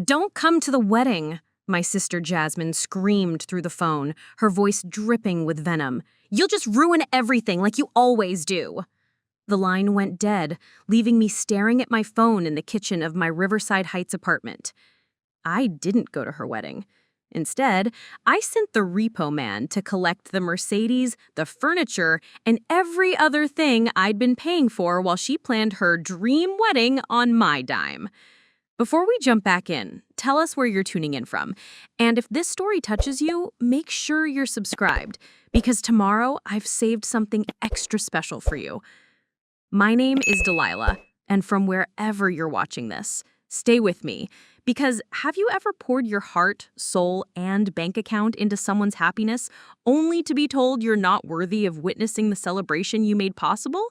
Don't come to the wedding, my sister Jasmine screamed through the phone, her voice dripping with venom. You'll just ruin everything like you always do. The line went dead, leaving me staring at my phone in the kitchen of my Riverside Heights apartment. I didn't go to her wedding. Instead, I sent the Repo man to collect the Mercedes, the furniture, and every other thing I'd been paying for while she planned her dream wedding on my dime. Before we jump back in, tell us where you're tuning in from. And if this story touches you, make sure you're subscribed, because tomorrow I've saved something extra special for you. My name is Delilah, and from wherever you're watching this, stay with me, because have you ever poured your heart, soul, and bank account into someone's happiness only to be told you're not worthy of witnessing the celebration you made possible?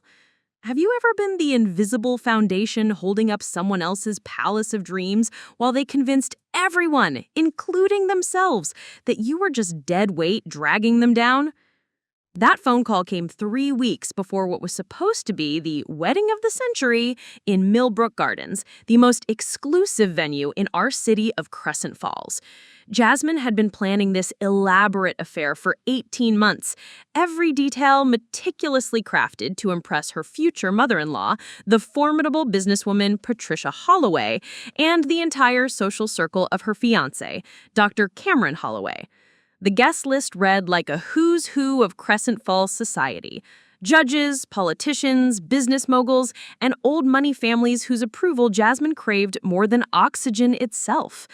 Have you ever been the invisible foundation holding up someone else's palace of dreams while they convinced everyone, including themselves, that you were just dead weight dragging them down? That phone call came 3 weeks before what was supposed to be the wedding of the century in Millbrook Gardens, the most exclusive venue in our city of Crescent Falls. Jasmine had been planning this elaborate affair for 18 months, every detail meticulously crafted to impress her future mother-in-law, the formidable businesswoman Patricia Holloway, and the entire social circle of her fiancé, Dr. Cameron Holloway. The guest list read like a who's who of Crescent Falls society. Judges, politicians, business moguls, and old money families whose approval Jasmine craved more than oxygen itself.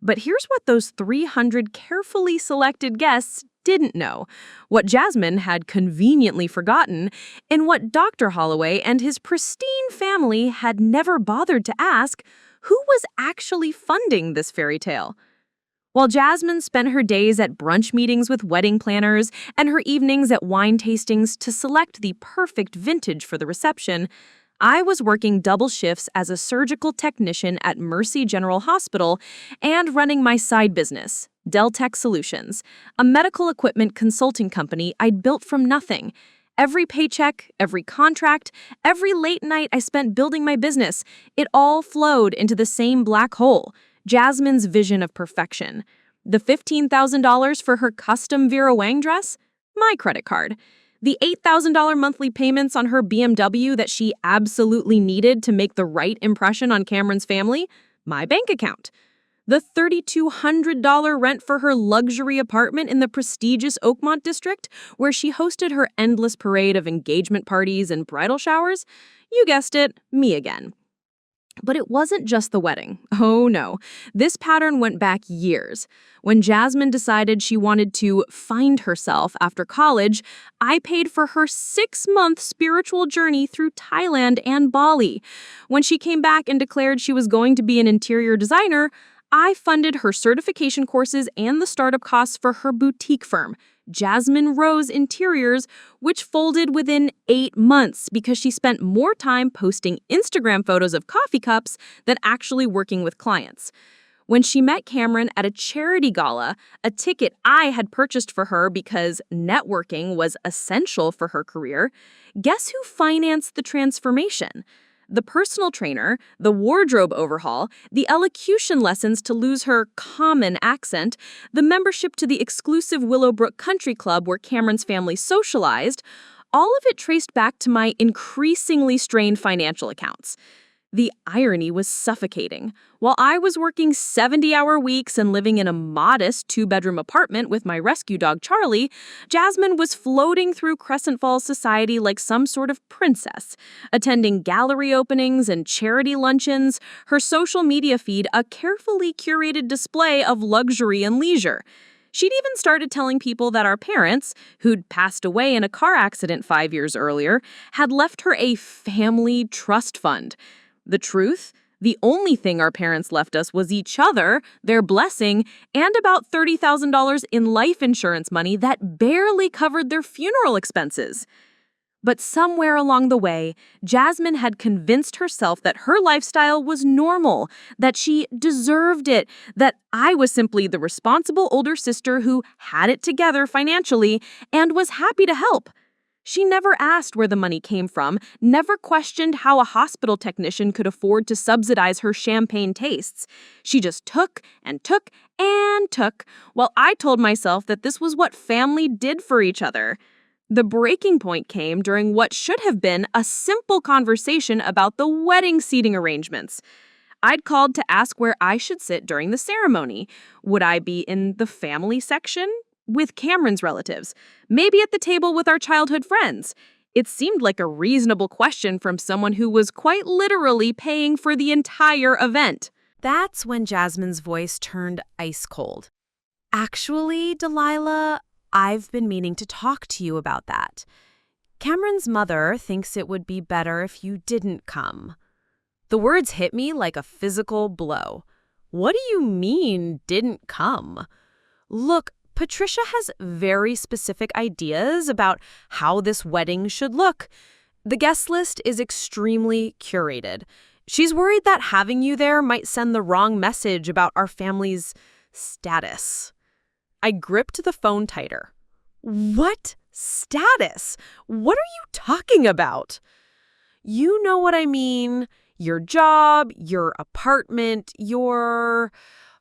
But here's what those 300 carefully selected guests didn't know, what Jasmine had conveniently forgotten, and what Dr. Holloway and his pristine family had never bothered to ask: who was actually funding this fairy tale? While Jasmine spent her days at brunch meetings with wedding planners and her evenings at wine tastings to select the perfect vintage for the reception, I was working double shifts as a surgical technician at Mercy General Hospital and running my side business, Deltech Solutions, a medical equipment consulting company I'd built from nothing. Every paycheck, every contract, every late night I spent building my business, it all flowed into the same black hole, Jasmine's vision of perfection. The $15,000 for her custom Vera Wang dress? My credit card. The $8,000 monthly payments on her BMW that she absolutely needed to make the right impression on Cameron's family? My bank account. The $3,200 rent for her luxury apartment in the prestigious Oakmont district, where she hosted her endless parade of engagement parties and bridal showers? You guessed it, me again. But it wasn't just the wedding. Oh no, this pattern went back years. When Jasmine decided she wanted to find herself after college, I paid for her 6-month spiritual journey through Thailand and Bali. When she came back and declared she was going to be an interior designer, I funded her certification courses and the startup costs for her boutique firm, Jasmine Rose Interiors, which folded within 8 months because she spent more time posting Instagram photos of coffee cups than actually working with clients. When she met Cameron at a charity gala, a ticket I had purchased for her because networking was essential for her career, guess who financed the transformation? The personal trainer, the wardrobe overhaul, the elocution lessons to lose her common accent, the membership to the exclusive Willowbrook Country Club where Cameron's family socialized, all of it traced back to my increasingly strained financial accounts. The irony was suffocating. While I was working 70-hour weeks and living in a modest 2-bedroom apartment with my rescue dog Charlie, Jasmine was floating through Crescent Falls society like some sort of princess, attending gallery openings and charity luncheons, her social media feed a carefully curated display of luxury and leisure. She'd even started telling people that our parents, who'd passed away in a car accident 5 years earlier, had left her a family trust fund. The truth? The only thing our parents left us was each other, their blessing, and about $30,000 in life insurance money that barely covered their funeral expenses. But somewhere along the way, Jasmine had convinced herself that her lifestyle was normal, that she deserved it, that I was simply the responsible older sister who had it together financially and was happy to help. She never asked where the money came from, never questioned how a hospital technician could afford to subsidize her champagne tastes. She just took and took and took, while I told myself that this was what family did for each other. The breaking point came during what should have been a simple conversation about the wedding seating arrangements. I'd called to ask where I should sit during the ceremony. Would I be in the family section? With Cameron's relatives? Maybe at the table with our childhood friends? It seemed like a reasonable question from someone who was quite literally paying for the entire event. That's when Jasmine's voice turned ice cold. Actually, Delilah, I've been meaning to talk to you about that. Cameron's mother thinks it would be better if you didn't come. The words hit me like a physical blow. What do you mean, didn't come? Look, Patricia has very specific ideas about how this wedding should look. The guest list is extremely curated. She's worried that having you there might send the wrong message about our family's status. I gripped the phone tighter. What status? What are you talking about? You know what I mean. Your job, your apartment, your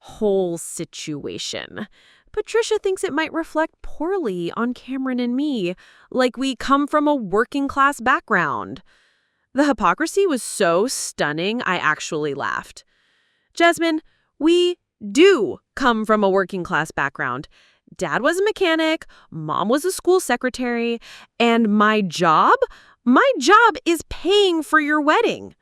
whole situation. Patricia thinks it might reflect poorly on Cameron and me, like we come from a working-class background. The hypocrisy was so stunning, I actually laughed. Jasmine, we do come from a working-class background. Dad was a mechanic, Mom was a school secretary, and my job is paying for your wedding.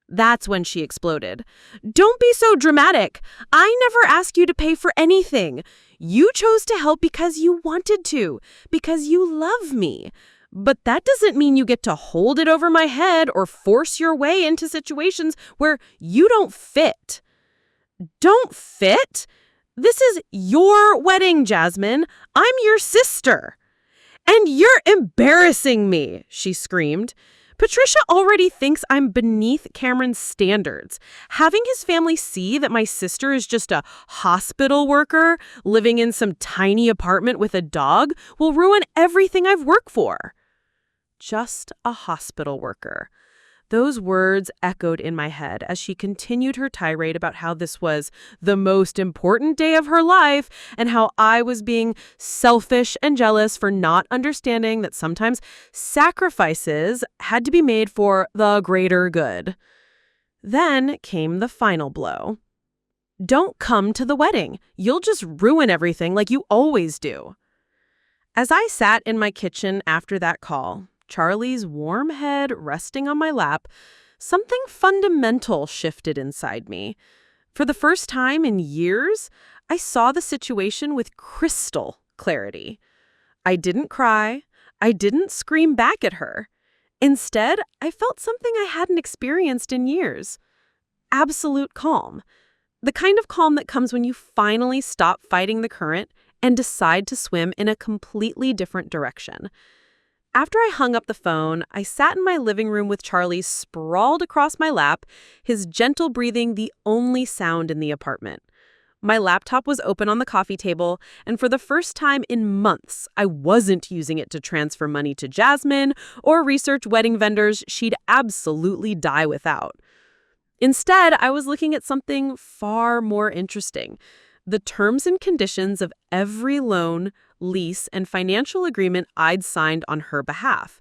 That's when she exploded. Don't be so dramatic. I never asked you to pay for anything. You chose to help because you wanted to, because you love me. But that doesn't mean you get to hold it over my head or force your way into situations where you don't fit. Don't fit? This is your wedding, Jasmine. I'm your sister. And you're embarrassing me, she screamed. Patricia already thinks I'm beneath Cameron's standards. Having his family see that my sister is just a hospital worker living in some tiny apartment with a dog will ruin everything I've worked for. Just a hospital worker. Those words echoed in my head as she continued her tirade about how this was the most important day of her life and how I was being selfish and jealous for not understanding that sometimes sacrifices had to be made for the greater good. Then came the final blow. Don't come to the wedding. You'll just ruin everything like you always do. As I sat in my kitchen after that call, Charlie's warm head resting on my lap, something fundamental shifted inside me. For the first time in years, I saw the situation with crystal clarity. I didn't cry. I didn't scream back at her. Instead, I felt something I hadn't experienced in years. Absolute calm. The kind of calm that comes when you finally stop fighting the current and decide to swim in a completely different direction. After I hung up the phone, I sat in my living room with Charlie sprawled across my lap, his gentle breathing the only sound in the apartment. My laptop was open on the coffee table, and for the first time in months, I wasn't using it to transfer money to Jasmine or research wedding vendors she'd absolutely die without. Instead, I was looking at something far more interesting: the terms and conditions of every loan, lease, and financial agreement I'd signed on her behalf.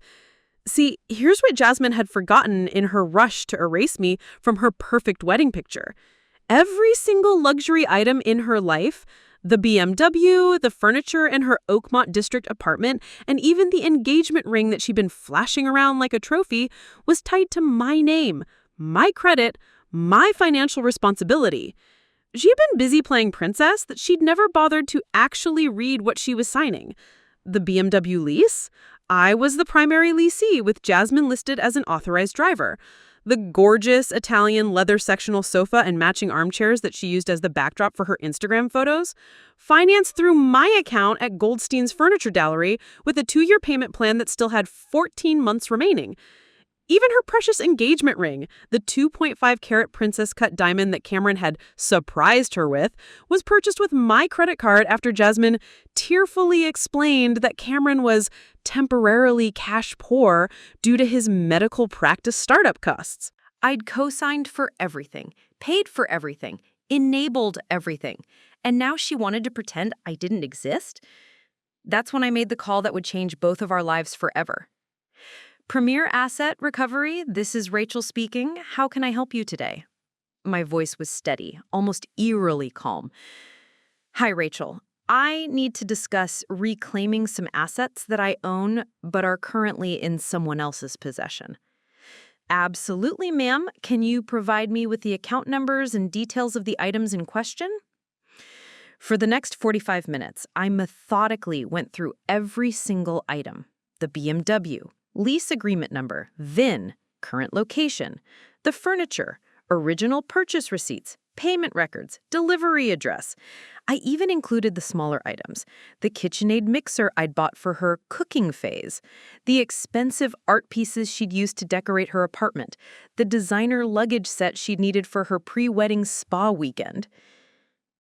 See, here's what Jasmine had forgotten in her rush to erase me from her perfect wedding picture. Every single luxury item in her life, the BMW, the furniture in her Oakmont district apartment, and even the engagement ring that she'd been flashing around like a trophy, was tied to my name, my credit, my financial responsibility. She'd been busy playing princess that she'd never bothered to actually read what she was signing. The BMW lease? I was the primary leasee, with Jasmine listed as an authorized driver. The gorgeous Italian leather sectional sofa and matching armchairs that she used as the backdrop for her Instagram photos? Financed through my account at Goldstein's Furniture Gallery with a 2-year payment plan that still had 14 months remaining. Even her precious engagement ring, the 2.5-carat princess-cut diamond that Cameron had surprised her with, was purchased with my credit card after Jasmine tearfully explained that Cameron was temporarily cash poor due to his medical practice startup costs. I'd co-signed for everything, paid for everything, enabled everything, and now she wanted to pretend I didn't exist? That's when I made the call that would change both of our lives forever. Premier Asset Recovery, this is Rachel speaking. How can I help you today? My voice was steady, almost eerily calm. Hi, Rachel. I need to discuss reclaiming some assets that I own but are currently in someone else's possession. Absolutely, ma'am. Can you provide me with the account numbers and details of the items in question? For the next 45 minutes, I methodically went through every single item. The BMW, lease agreement number, VIN, current location, the furniture, original purchase receipts, payment records, delivery address. I even included the smaller items, the KitchenAid mixer I'd bought for her cooking phase, the expensive art pieces she'd used to decorate her apartment, the designer luggage set she'd needed for her pre-wedding spa weekend.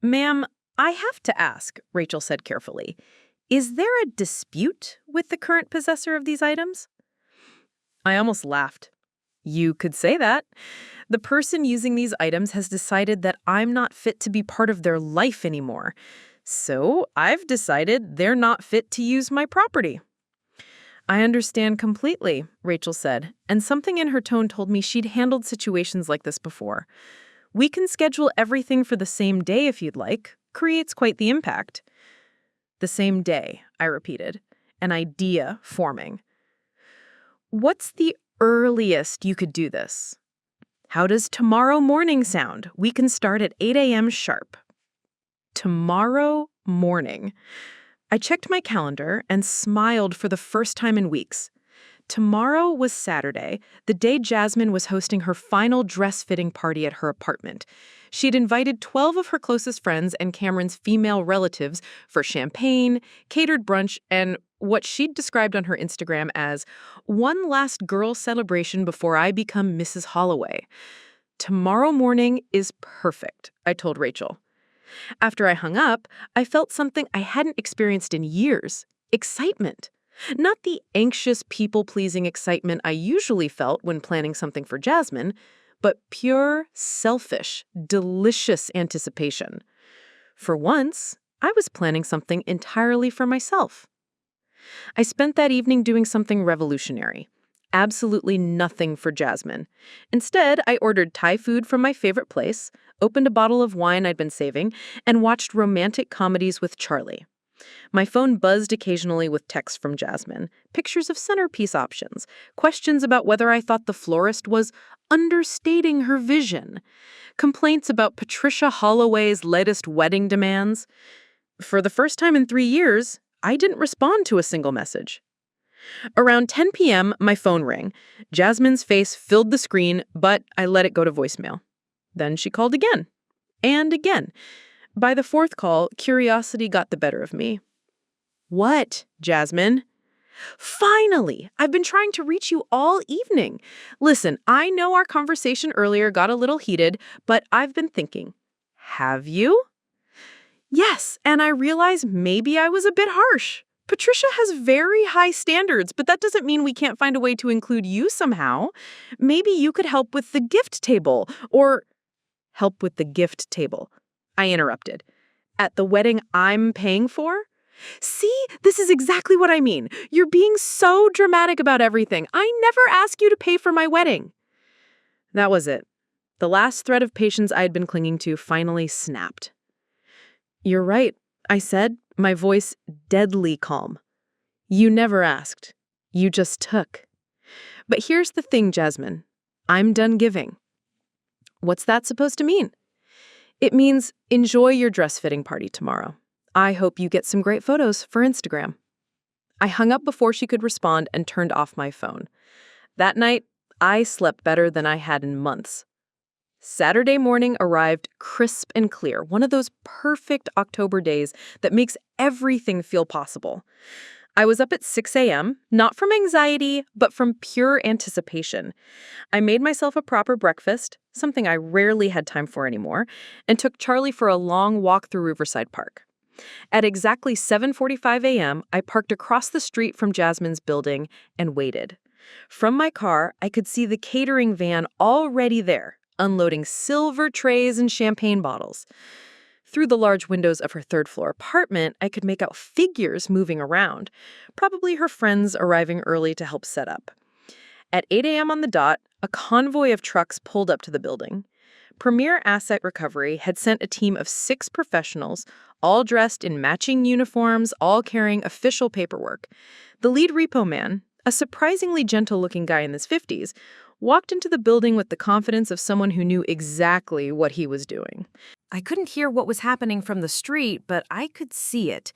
Ma'am, I have to ask, Rachel said carefully, is there a dispute with the current possessor of these items? I almost laughed. You could say that. The person using these items has decided that I'm not fit to be part of their life anymore. So I've decided they're not fit to use my property. I understand completely, Rachel said, and something in her tone told me she'd handled situations like this before. We can schedule everything for the same day if you'd like. Creates quite the impact. The same day, I repeated, an idea forming. What's the earliest you could do this? How does tomorrow morning sound? We can start at 8 a.m. sharp. Tomorrow morning. I checked my calendar and smiled for the first time in weeks. Tomorrow was Saturday, the day Jasmine was hosting her final dress-fitting party at her apartment. She'd invited 12 of her closest friends and Cameron's female relatives for champagne, catered brunch, and what she'd described on her Instagram as one last girl celebration before I become Mrs. Holloway. Tomorrow morning is perfect, I told Rachel. After I hung up, I felt something I hadn't experienced in years, excitement. Not the anxious, people-pleasing excitement I usually felt when planning something for Jasmine, but pure, selfish, delicious anticipation. For once, I was planning something entirely for myself. I spent that evening doing something revolutionary. Absolutely nothing for Jasmine. Instead, I ordered Thai food from my favorite place, opened a bottle of wine I'd been saving, and watched romantic comedies with Charlie. My phone buzzed occasionally with texts from Jasmine, pictures of centerpiece options, questions about whether I thought the florist was understating her vision, complaints about Patricia Holloway's latest wedding demands. For the first time in 3 years, I didn't respond to a single message. Around 10 p.m., my phone rang. Jasmine's face filled the screen, but I let it go to voicemail. Then she called again. And again. By the fourth call, curiosity got the better of me. What, Jasmine? Finally! I've been trying to reach you all evening. Listen, I know our conversation earlier got a little heated, but I've been thinking. Have you? Yes, and I realize maybe I was a bit harsh. Patricia has very high standards, but that doesn't mean we can't find a way to include you somehow. Maybe you could help with the gift table, or help with the gift table. I interrupted. At the wedding I'm paying for? See, this is exactly what I mean. You're being so dramatic about everything. I never ask you to pay for my wedding. That was it. The last thread of patience I had been clinging to finally snapped. You're right, I said, my voice deadly calm. You never asked. You just took. But here's the thing, Jasmine. I'm done giving. What's that supposed to mean? It means enjoy your dress-fitting party tomorrow. I hope you get some great photos for Instagram. I hung up before she could respond and turned off my phone. That night, I slept better than I had in months. Saturday morning arrived crisp and clear, one of those perfect October days that makes everything feel possible. I was up at 6 a.m., not from anxiety, but from pure anticipation. I made myself a proper breakfast, something I rarely had time for anymore, and took Charlie for a long walk through Riverside Park. At exactly 7:45 a.m., I parked across the street from Jasmine's building and waited. From my car, I could see the catering van already there, unloading silver trays and champagne bottles. Through the large windows of her third-floor apartment, I could make out figures moving around, probably her friends arriving early to help set up. At 8 a.m. on the dot, a convoy of trucks pulled up to the building. Premier Asset Recovery had sent a team of 6 professionals, all dressed in matching uniforms, all carrying official paperwork. The lead repo man, a surprisingly gentle-looking guy in his 50s, walked into the building with the confidence of someone who knew exactly what he was doing. I couldn't hear what was happening from the street, but I could see it.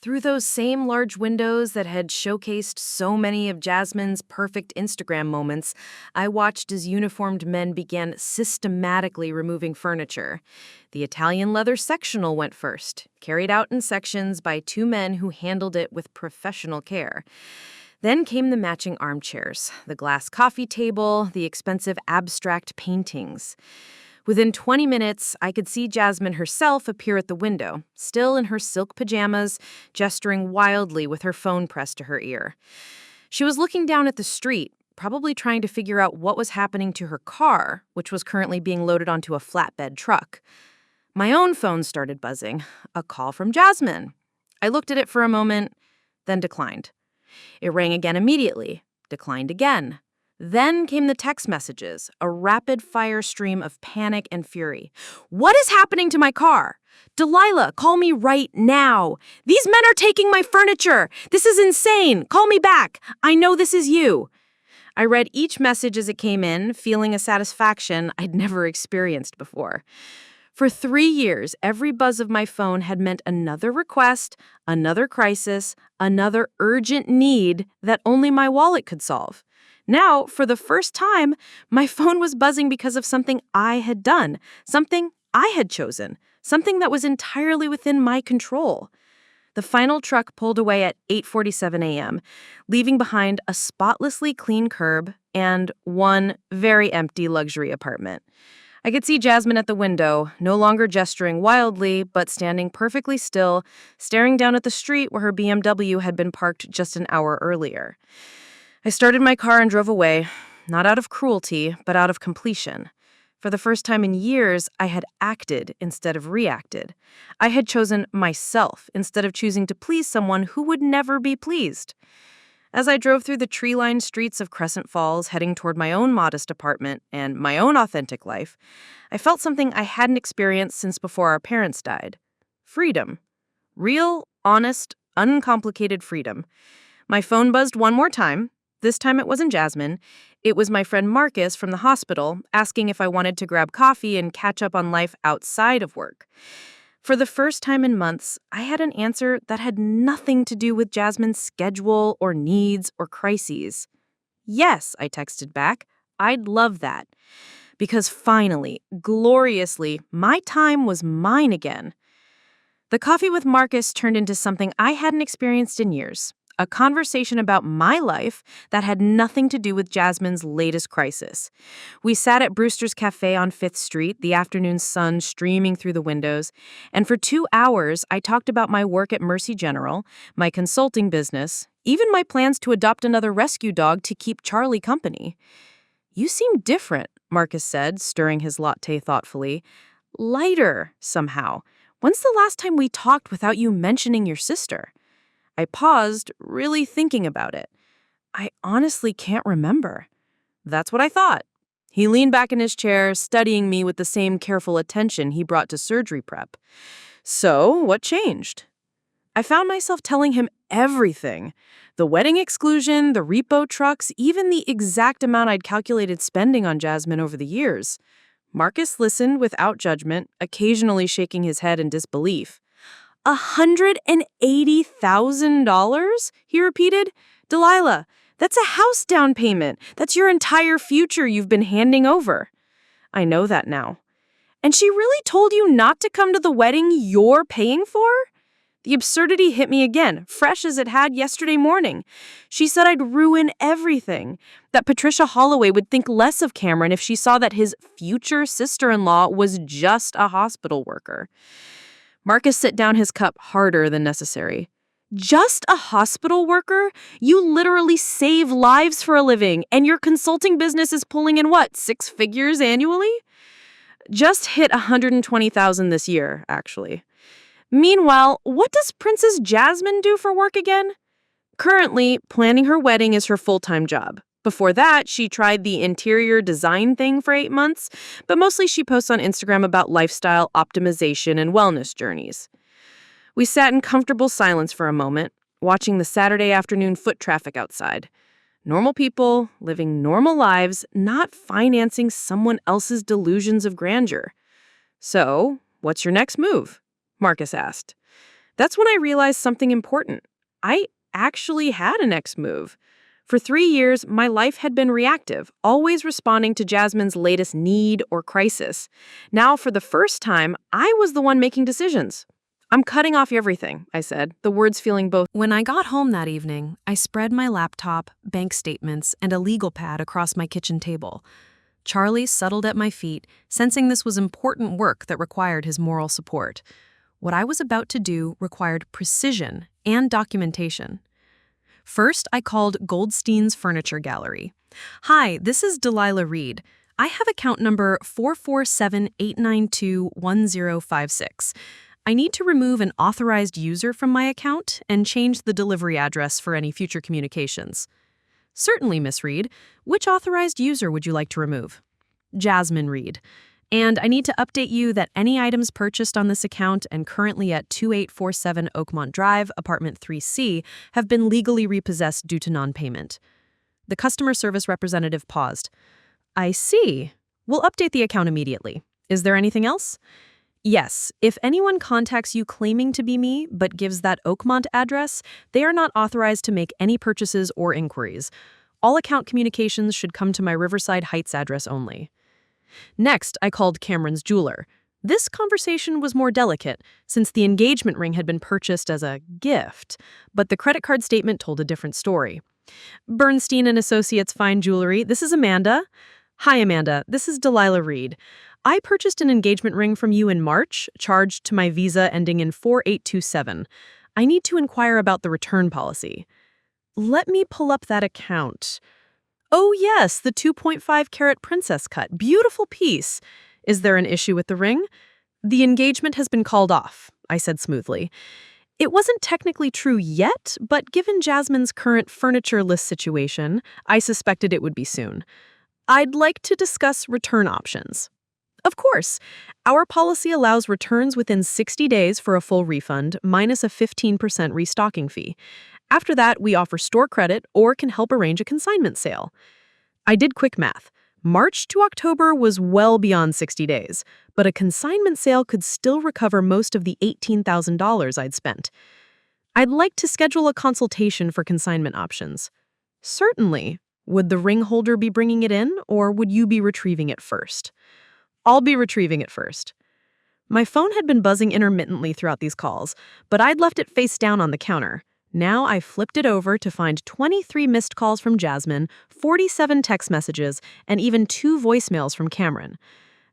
Through those same large windows that had showcased so many of Jasmine's perfect Instagram moments, I watched as uniformed men began systematically removing furniture. The Italian leather sectional went first, carried out in sections by 2 men who handled it with professional care. Then came the matching armchairs, the glass coffee table, the expensive abstract paintings. Within 20 minutes, I could see Jasmine herself appear at the window, still in her silk pajamas, gesturing wildly with her phone pressed to her ear. She was looking down at the street, probably trying to figure out what was happening to her car, which was currently being loaded onto a flatbed truck. My own phone started buzzing, a call from Jasmine. I looked at it for a moment, then declined. It rang again immediately, declined again. Then came the text messages, a rapid-fire stream of panic and fury. What is happening to my car? Delilah, call me right now. These men are taking my furniture. This is insane. Call me back. I know this is you. I read each message as it came in, feeling a satisfaction I'd never experienced before. For 3 years, every buzz of my phone had meant another request, another crisis, another urgent need that only my wallet could solve. Now, for the first time, my phone was buzzing because of something I had done, something I had chosen, something that was entirely within my control. The final truck pulled away at 8:47 a.m., leaving behind a spotlessly clean curb and one very empty luxury apartment. I could see Jasmine at the window, no longer gesturing wildly, but standing perfectly still, staring down at the street where her BMW had been parked just an hour earlier. I started my car and drove away, not out of cruelty, but out of completion. For the first time in years, I had acted instead of reacted. I had chosen myself instead of choosing to please someone who would never be pleased. As I drove through the tree-lined streets of Crescent Falls, heading toward my own modest apartment and my own authentic life, I felt something I hadn't experienced since before our parents died. Freedom. Real, honest, uncomplicated freedom. My phone buzzed one more time. This time it wasn't Jasmine. It was my friend Marcus from the hospital, asking if I wanted to grab coffee and catch up on life outside of work. For the first time in months, I had an answer that had nothing to do with Jasmine's schedule or needs or crises. Yes, I texted back. I'd love that. Because finally, gloriously, my time was mine again. The coffee with Marcus turned into something I hadn't experienced in years. A conversation about my life that had nothing to do with Jasmine's latest crisis. We sat at Brewster's Cafe on 5th Street, the afternoon sun streaming through the windows, and for 2 hours I talked about my work at Mercy General, my consulting business, even my plans to adopt another rescue dog to keep Charlie company. You seem different, Marcus said, stirring his latte thoughtfully. Lighter, somehow. When's the last time we talked without you mentioning your sister? I paused, really thinking about it. I honestly can't remember. That's what I thought. He leaned back in his chair, studying me with the same careful attention he brought to surgery prep. So, what changed? I found myself telling him everything. The wedding exclusion, the repo trucks, even the exact amount I'd calculated spending on Jasmine over the years. Marcus listened without judgment, occasionally shaking his head in disbelief. $180,000? He repeated. Delilah, that's a house down payment. That's your entire future you've been handing over. I know that now. And she really told you not to come to the wedding you're paying for? The absurdity hit me again, fresh as it had yesterday morning. She said I'd ruin everything, that Patricia Holloway would think less of Cameron if she saw that his future sister-in-law was just a hospital worker. Marcus set down his cup harder than necessary. Just a hospital worker? You literally save lives for a living, and your consulting business is pulling in what, 6 figures annually? Just hit $120,000 this year, actually. Meanwhile, what does Princess Jasmine do for work again? Currently, planning her wedding is her full-time job. Before that, she tried the interior design thing for 8 months, but mostly she posts on Instagram about lifestyle optimization and wellness journeys. We sat in comfortable silence for a moment, watching the Saturday afternoon foot traffic outside. Normal people, living normal lives, not financing someone else's delusions of grandeur. So, what's your next move? Marcus asked. That's when I realized something important. I actually had a next move. For 3 years, my life had been reactive, always responding to Jasmine's latest need or crisis. Now, for the first time, I was the one making decisions. I'm cutting off everything, I said, the words feeling both. When I got home that evening, I spread my laptop, bank statements, and a legal pad across my kitchen table. Charlie settled at my feet, sensing this was important work that required his moral support. What I was about to do required precision and documentation. First, I called Goldstein's Furniture Gallery. Hi, this is Delilah Reed. I have account number 447-892-1056. I need to remove an authorized user from my account and change the delivery address for any future communications. Certainly, Miss Reed. Which authorized user would you like to remove? Jasmine Reed. And I need to update you that any items purchased on this account and currently at 2847 Oakmont Drive, apartment 3C, have been legally repossessed due to non-payment. The customer service representative paused. I see. We'll update the account immediately. Is there anything else? Yes, if anyone contacts you claiming to be me but gives that Oakmont address, they are not authorized to make any purchases or inquiries. All account communications should come to my Riverside Heights address only. Next, I called Cameron's jeweler. This conversation was more delicate, since the engagement ring had been purchased as a gift, but the credit card statement told a different story. Bernstein and Associates Fine Jewelry, this is Amanda. Hi, Amanda. This is Delilah Reed. I purchased an engagement ring from you in March, charged to my Visa ending in 4827. I need to inquire about the return policy. Let me pull up that account. Oh yes, the 2.5 carat princess cut. Beautiful piece. Is there an issue with the ring? The engagement has been called off, I said smoothly. It wasn't technically true yet, but given Jasmine's current furniture list situation, I suspected it would be soon. I'd like to discuss return options. Of course. Our policy allows returns within 60 days for a full refund, minus a 15% restocking fee. After that, we offer store credit or can help arrange a consignment sale. I did quick math. March to October was well beyond 60 days, but a consignment sale could still recover most of the $18,000 I'd spent. I'd like to schedule a consultation for consignment options. Certainly. Would the ring holder be bringing it in, or would you be retrieving it first? I'll be retrieving it first. My phone had been buzzing intermittently throughout these calls, but I'd left it face down on the counter. Now I flipped it over to find 23 missed calls from Jasmine, 47 text messages, and even 2 voicemails from Cameron.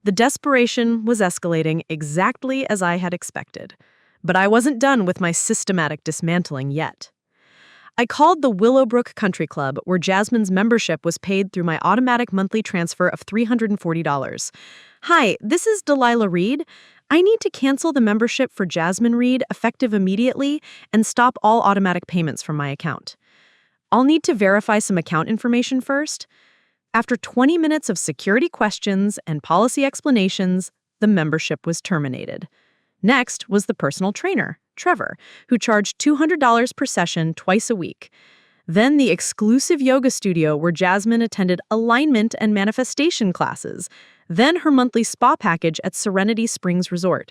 The desperation was escalating exactly as I had expected. But I wasn't done with my systematic dismantling yet. I called the Willowbrook Country Club, where Jasmine's membership was paid through my automatic monthly transfer of $340. Hi, this is Delilah Reed. I need to cancel the membership for Jasmine Reed effective immediately and stop all automatic payments from my account. I'll need to verify some account information first. After 20 minutes of security questions and policy explanations, the membership was terminated. Next was the personal trainer, Trevor, who charged $200 per session twice a week. Then the exclusive yoga studio where Jasmine attended alignment and manifestation classes. Then her monthly spa package at Serenity Springs Resort.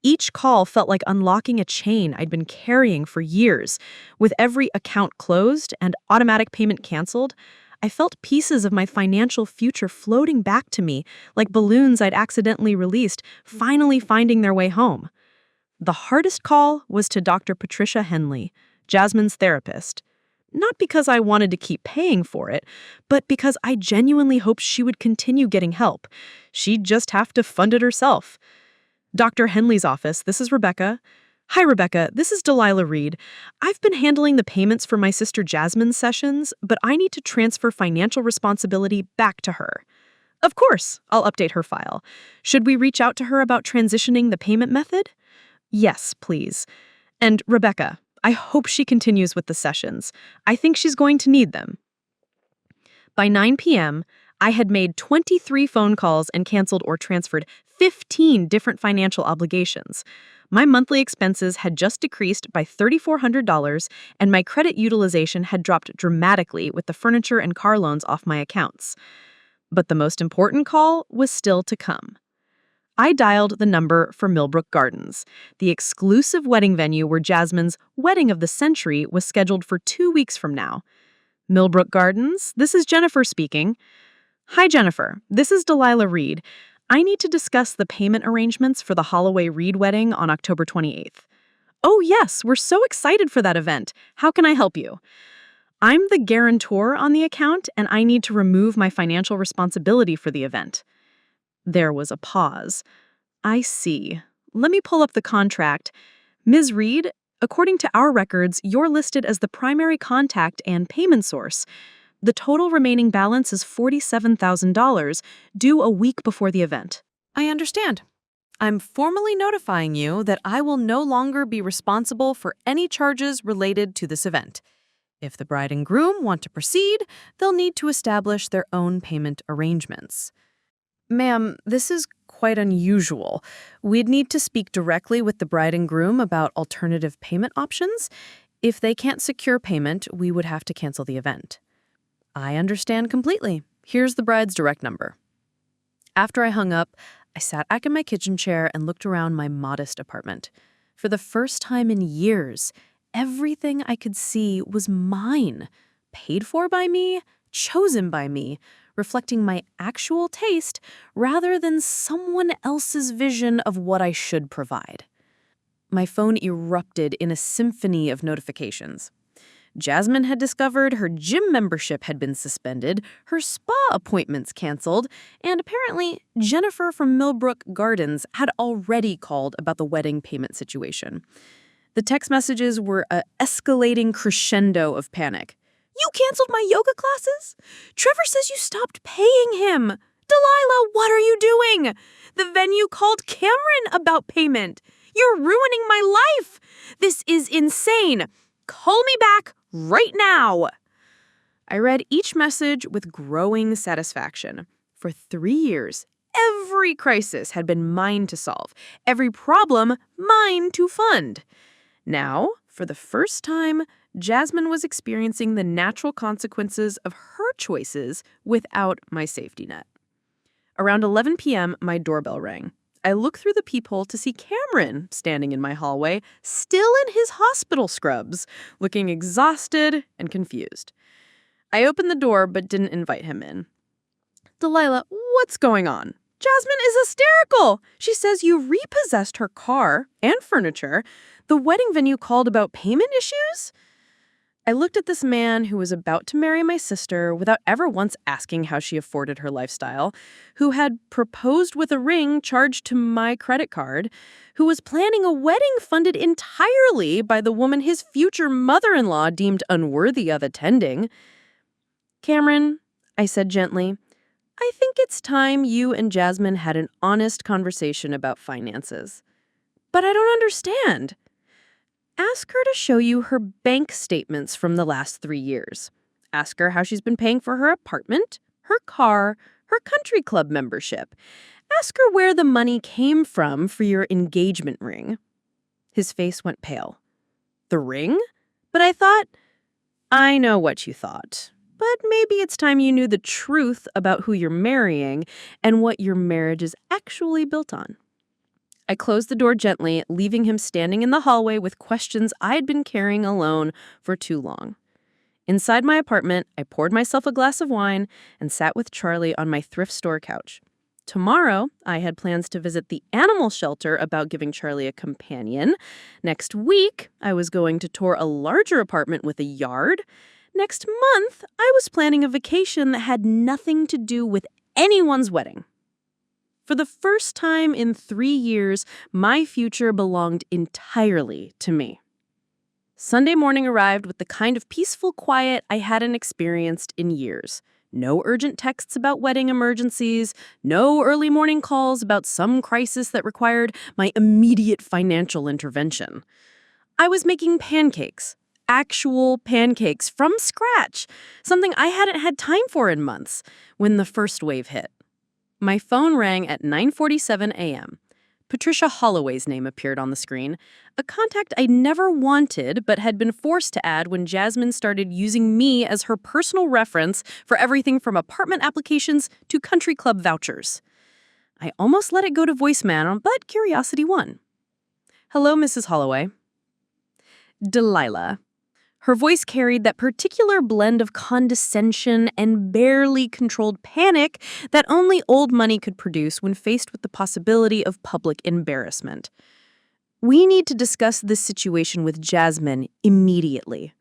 Each call felt like unlocking a chain I'd been carrying for years. With every account closed and automatic payment canceled, I felt pieces of my financial future floating back to me like balloons I'd accidentally released, finally finding their way home. The hardest call was to Dr. Patricia Henley, Jasmine's therapist. Not because I wanted to keep paying for it, but because I genuinely hoped she would continue getting help. She'd just have to fund it herself. Dr. Henley's office, this is Rebecca. Hi, Rebecca. This is Delilah Reed. I've been handling the payments for my sister Jasmine's sessions, but I need to transfer financial responsibility back to her. Of course, I'll update her file. Should we reach out to her about transitioning the payment method? Yes, please. And Rebecca, I hope she continues with the sessions. I think she's going to need them. By 9 p.m., I had made 23 phone calls and canceled or transferred 15 different financial obligations. My monthly expenses had just decreased by $3,400, and my credit utilization had dropped dramatically with the furniture and car loans off my accounts. But the most important call was still to come. I dialed the number for Millbrook Gardens, the exclusive wedding venue where Jasmine's wedding of the century was scheduled for 2 weeks from now. Millbrook Gardens, this is Jennifer speaking. Hi, Jennifer. This is Delilah Reed. I need to discuss the payment arrangements for the Holloway Reed wedding on October 28th. Oh, yes, we're so excited for that event. How can I help you? I'm the guarantor on the account, and I need to remove my financial responsibility for the event. There was a pause. I see. Let me pull up the contract. Ms. Reed, according to our records, you're listed as the primary contact and payment source. The total remaining balance is $47,000, due a week before the event. I understand. I'm formally notifying you that I will no longer be responsible for any charges related to this event. If the bride and groom want to proceed, they'll need to establish their own payment arrangements. Ma'am, this is quite unusual. We'd need to speak directly with the bride and groom about alternative payment options. If they can't secure payment, we would have to cancel the event. I understand completely. Here's the bride's direct number. After I hung up, I sat back in my kitchen chair and looked around my modest apartment. For the first time in years, everything I could see was mine, paid for by me, chosen by me, reflecting my actual taste rather than someone else's vision of what I should provide. My phone erupted in a symphony of notifications. Jasmine had discovered her gym membership had been suspended, her spa appointments canceled, and apparently Jennifer from Millbrook Gardens had already called about the wedding payment situation. The text messages were an escalating crescendo of panic. You canceled my yoga classes? Trevor says you stopped paying him. Delilah, what are you doing? The venue called Cameron about payment. You're ruining my life. This is insane. Call me back right now. I read each message with growing satisfaction. For 3 years, every crisis had been mine to solve, every problem mine to fund. Now, for the first time, Jasmine was experiencing the natural consequences of her choices without my safety net. Around 11 p.m., my doorbell rang. I looked through the peephole to see Cameron standing in my hallway, still in his hospital scrubs, looking exhausted and confused. I opened the door but didn't invite him in. Delilah, what's going on? Jasmine is hysterical. She says you repossessed her car and furniture. The wedding venue called about payment issues? I looked at this man who was about to marry my sister without ever once asking how she afforded her lifestyle, who had proposed with a ring charged to my credit card, who was planning a wedding funded entirely by the woman his future mother-in-law deemed unworthy of attending. Cameron, I said gently, I think it's time you and Jasmine had an honest conversation about finances. But I don't understand. Ask her to show you her bank statements from the last 3 years. Ask her how she's been paying for her apartment, her car, her country club membership. Ask her where the money came from for your engagement ring. His face went pale. The ring? But I thought, I know what you thought. But maybe it's time you knew the truth about who you're marrying and what your marriage is actually built on. I closed the door gently, leaving him standing in the hallway with questions I'd been carrying alone for too long. Inside my apartment, I poured myself a glass of wine and sat with Charlie on my thrift store couch. Tomorrow, I had plans to visit the animal shelter about giving Charlie a companion. Next week, I was going to tour a larger apartment with a yard. Next month, I was planning a vacation that had nothing to do with anyone's wedding. For the first time in 3 years, my future belonged entirely to me. Sunday morning arrived with the kind of peaceful quiet I hadn't experienced in years. No urgent texts about wedding emergencies, no early morning calls about some crisis that required my immediate financial intervention. I was making pancakes, actual pancakes from scratch, something I hadn't had time for in months, when the first wave hit. My phone rang at 9:47 a.m. Patricia Holloway's name appeared on the screen, a contact I never wanted but had been forced to add when Jasmine started using me as her personal reference for everything from apartment applications to country club vouchers. I almost let it go to voicemail, but curiosity won. "Hello, Mrs. Holloway." Delilah. Her voice carried that particular blend of condescension and barely controlled panic that only old money could produce when faced with the possibility of public embarrassment. "We need to discuss this situation with Jasmine immediately."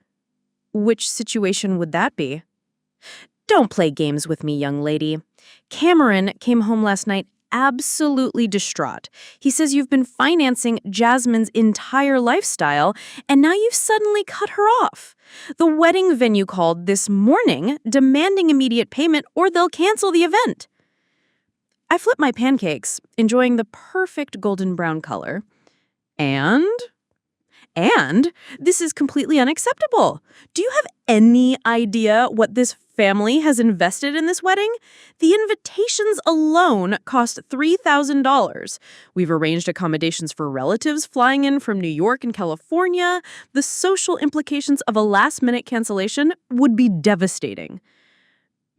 "Which situation would that be?" "Don't play games with me, young lady. Cameron came home last night absolutely distraught. He says you've been financing Jasmine's entire lifestyle, and now you've suddenly cut her off. The wedding venue called this morning demanding immediate payment or they'll cancel the event." I flipped my pancakes, enjoying the perfect golden brown color. And this is completely unacceptable. Do you have any idea what this family has invested in this wedding? The invitations alone cost $3,000. We've arranged accommodations for relatives flying in from New York and California. The social implications of a last-minute cancellation would be devastating.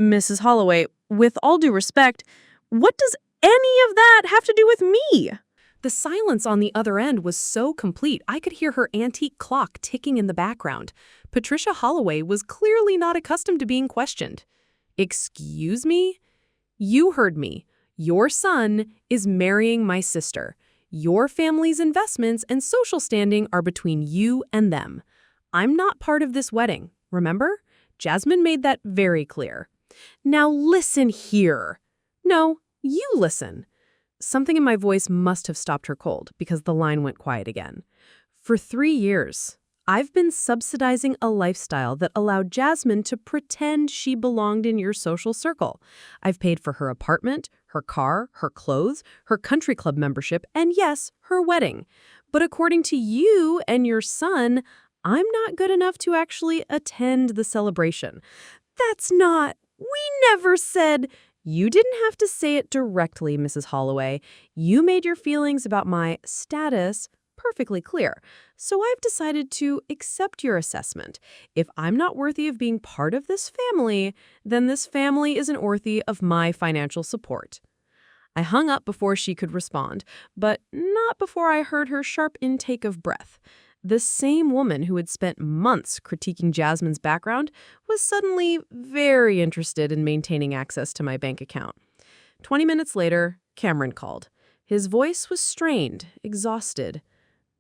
"Mrs. Holloway, with all due respect, what does any of that have to do with me?" The silence on the other end was so complete I could hear her antique clock ticking in the background. Patricia Holloway was clearly not accustomed to being questioned. "Excuse me? You heard me. Your son is marrying my sister. Your family's investments and social standing are between you and them. I'm not part of this wedding, remember? Jasmine made that very clear. Now listen here." "No, you listen." Something in my voice must have stopped her cold because the line went quiet again. "For 3 years, I've been subsidizing a lifestyle that allowed Jasmine to pretend she belonged in your social circle. I've paid for her apartment, her car, her clothes, her country club membership, and yes, her wedding. But according to you and your son, I'm not good enough to actually attend the celebration." "That's not... We never said..." "You didn't have to say it directly, Mrs. Holloway. You made your feelings about my status perfectly clear. So I've decided to accept your assessment. If I'm not worthy of being part of this family, then this family isn't worthy of my financial support." I hung up before she could respond, but not before I heard her sharp intake of breath. The same woman who had spent months critiquing Jasmine's background was suddenly very interested in maintaining access to my bank account. 20 minutes later, Cameron called. His voice was strained, exhausted.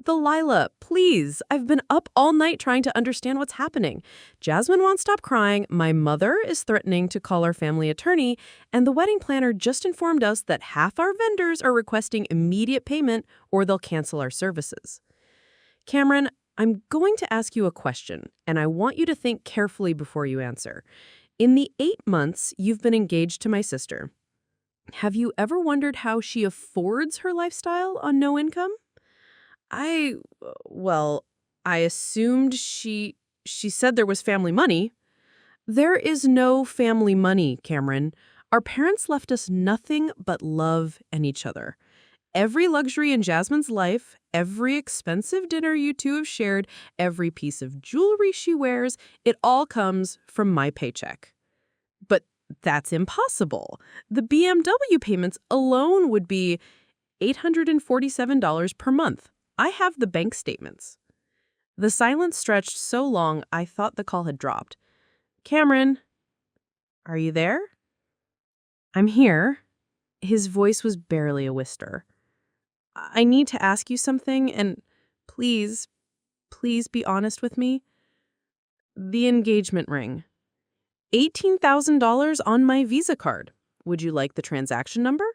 "Delilah, please, I've been up all night trying to understand what's happening. Jasmine won't stop crying, my mother is threatening to call our family attorney, and the wedding planner just informed us that half our vendors are requesting immediate payment or they'll cancel our services." "Cameron, I'm going to ask you a question, and I want you to think carefully before you answer. In the 8 months you've been engaged to my sister, have you ever wondered how she affords her lifestyle on no income?" I assumed she said there was family money." "There is no family money, Cameron. Our parents left us nothing but love and each other. Every luxury in Jasmine's life, every expensive dinner you two have shared, every piece of jewelry she wears, it all comes from my paycheck." "But that's impossible. The BMW payments alone would be $847 per month. I have the bank statements." The silence stretched so long I thought the call had dropped. "Cameron, are you there?" "I'm here." His voice was barely a whisper. I need to ask you something, and please be honest with me. The engagement ring. $18,000 on my Visa card. Would you like the transaction number?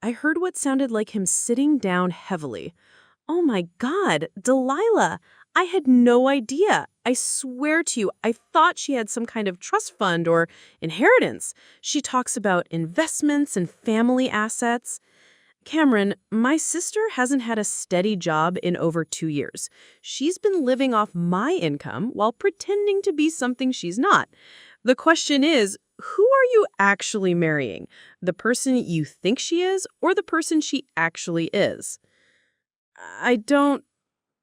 I heard what sounded like him sitting down heavily. Oh my God, Delilah! I had no idea. I swear to you, I thought she had some kind of trust fund or inheritance. She talks about investments and family assets. Cameron, my sister hasn't had a steady job in over 2 years. She's been living off my income while pretending to be something she's not. The question is, who are you actually marrying? The person you think she is or the person she actually is?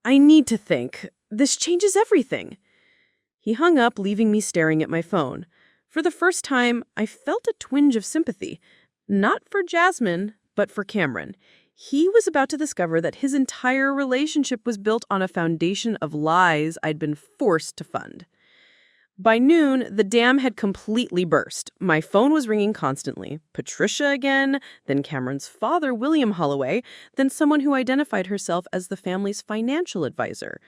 I need to think. This changes everything. He hung up, leaving me staring at my phone. For the first time, I felt a twinge of sympathy. Not for Jasmine, but for Cameron. He was about to discover that his entire relationship was built on a foundation of lies I'd been forced to fund. By noon, the dam had completely burst. My phone was ringing constantly. Patricia again, then Cameron's father, William Holloway, then someone who identified herself as the family's financial advisor.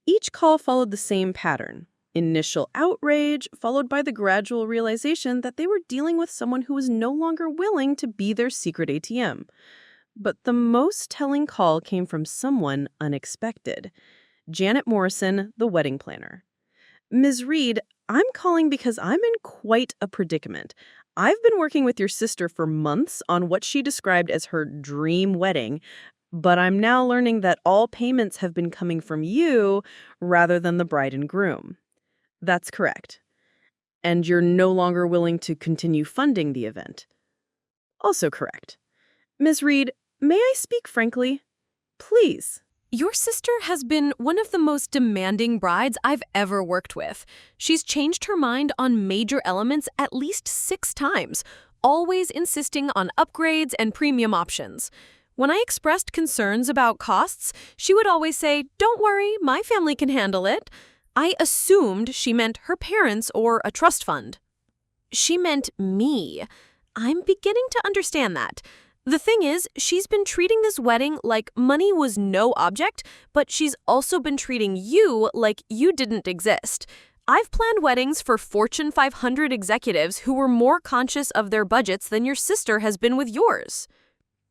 Each call followed the same pattern. Initial outrage, followed by the gradual realization that they were dealing with someone who was no longer willing to be their secret ATM. But the most telling call came from someone unexpected. Janet Morrison, the wedding planner. Ms. Reed, I'm calling because I'm in quite a predicament. I've been working with your sister for months on what she described as her dream wedding, but I'm now learning that all payments have been coming from you rather than the bride and groom. That's correct. And you're no longer willing to continue funding the event. Also correct. Ms. Reed, may I speak frankly? Please. Your sister has been one of the most demanding brides I've ever worked with. She's changed her mind on major elements at least 6 times, always insisting on upgrades and premium options. When I expressed concerns about costs, she would always say, "Don't worry, my family can handle it." I assumed she meant her parents or a trust fund. She meant me. I'm beginning to understand that. The thing is, she's been treating this wedding like money was no object, but she's also been treating you like you didn't exist. I've planned weddings for Fortune 500 executives who were more conscious of their budgets than your sister has been with yours.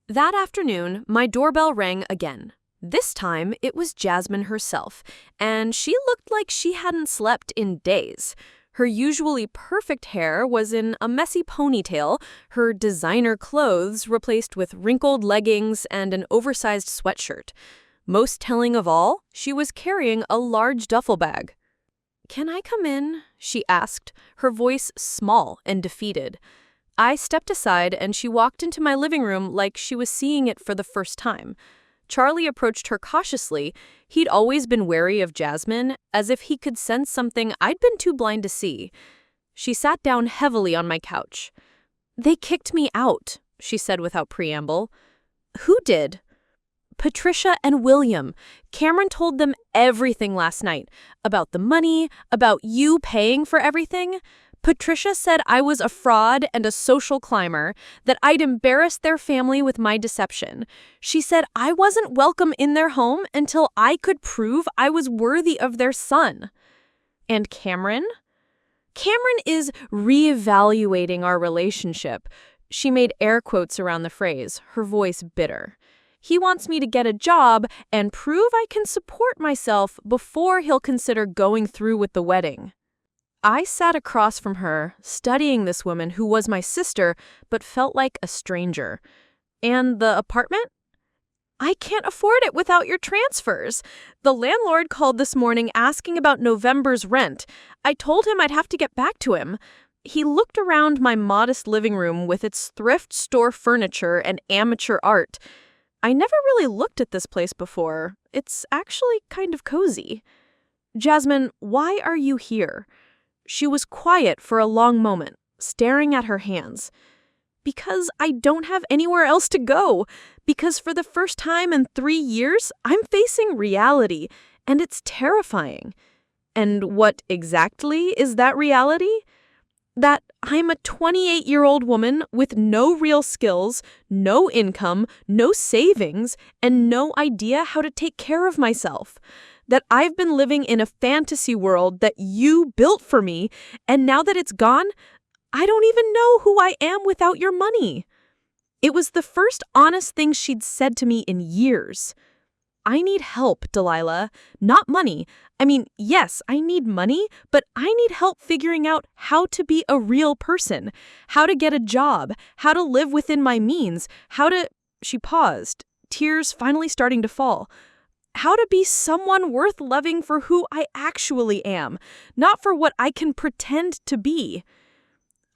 That afternoon, my doorbell rang again. This time, it was Jasmine herself, and she looked like she hadn't slept in days. Her usually perfect hair was in a messy ponytail, her designer clothes replaced with wrinkled leggings and an oversized sweatshirt. Most telling of all, she was carrying a large duffel bag. "Can I come in?" she asked, her voice small and defeated. I stepped aside and she walked into my living room like she was seeing it for the first time. Charlie approached her cautiously. He'd always been wary of Jasmine, as if he could sense something I'd been too blind to see. She sat down heavily on my couch. "They kicked me out," she said without preamble. "Who did?" "Patricia and William. Cameron told them everything last night. About the money, about you paying for everything. Patricia said I was a fraud and a social climber, that I'd embarrassed their family with my deception. She said I wasn't welcome in their home until I could prove I was worthy of their son." "And Cameron?" "Cameron is reevaluating our relationship." She made air quotes around the phrase, her voice bitter. "He wants me to get a job and prove I can support myself before he'll consider going through with the wedding." I sat across from her, studying this woman who was my sister, but felt like a stranger. "And the apartment?" "I can't afford it without your transfers. The landlord called this morning asking about November's rent. I told him I'd have to get back to him." He looked around my modest living room with its thrift store furniture and amateur art. "I never really looked at this place before. It's actually kind of cozy." "Jasmine, why are you here?" She was quiet for a long moment, staring at her hands. "Because I don't have anywhere else to go. Because for the first time in 3 years, I'm facing reality, and it's terrifying." "And what exactly is that reality?" That I'm a 28-year-old woman with no real skills, no income, no savings, and no idea how to take care of myself. That I've been living in a fantasy world that you built for me, and now that it's gone, I don't even know who I am without your money. It was the first honest thing she'd said to me in years. I need help, Delilah, not money. I mean, yes, I need money, but I need help figuring out how to be a real person, how to get a job, how to live within my means, how to... She paused, tears finally starting to fall. How to be someone worth loving for who I actually am, not for what I can pretend to be.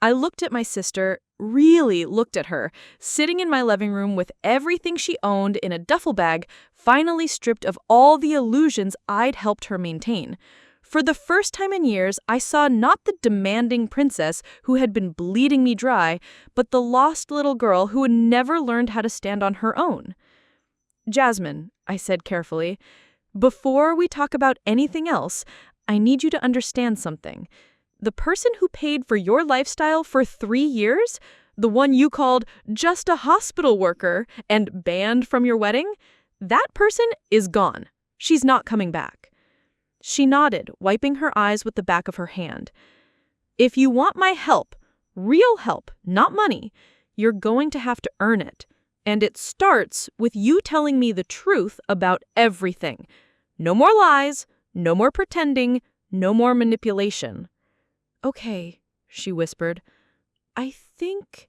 I looked at my sister, really looked at her, sitting in my living room with everything she owned in a duffel bag, finally stripped of all the illusions I'd helped her maintain. For the first time in years, I saw not the demanding princess who had been bleeding me dry, but the lost little girl who had never learned how to stand on her own. Jasmine, I said carefully, before we talk about anything else, I need you to understand something. The person who paid for your lifestyle for 3 years, the one you called just a hospital worker and banned from your wedding, that person is gone. She's not coming back. She nodded, wiping her eyes with the back of her hand. If you want my help, real help, not money, you're going to have to earn it. And it starts with you telling me the truth about everything. No more lies, no more pretending, no more manipulation. Okay, she whispered. I think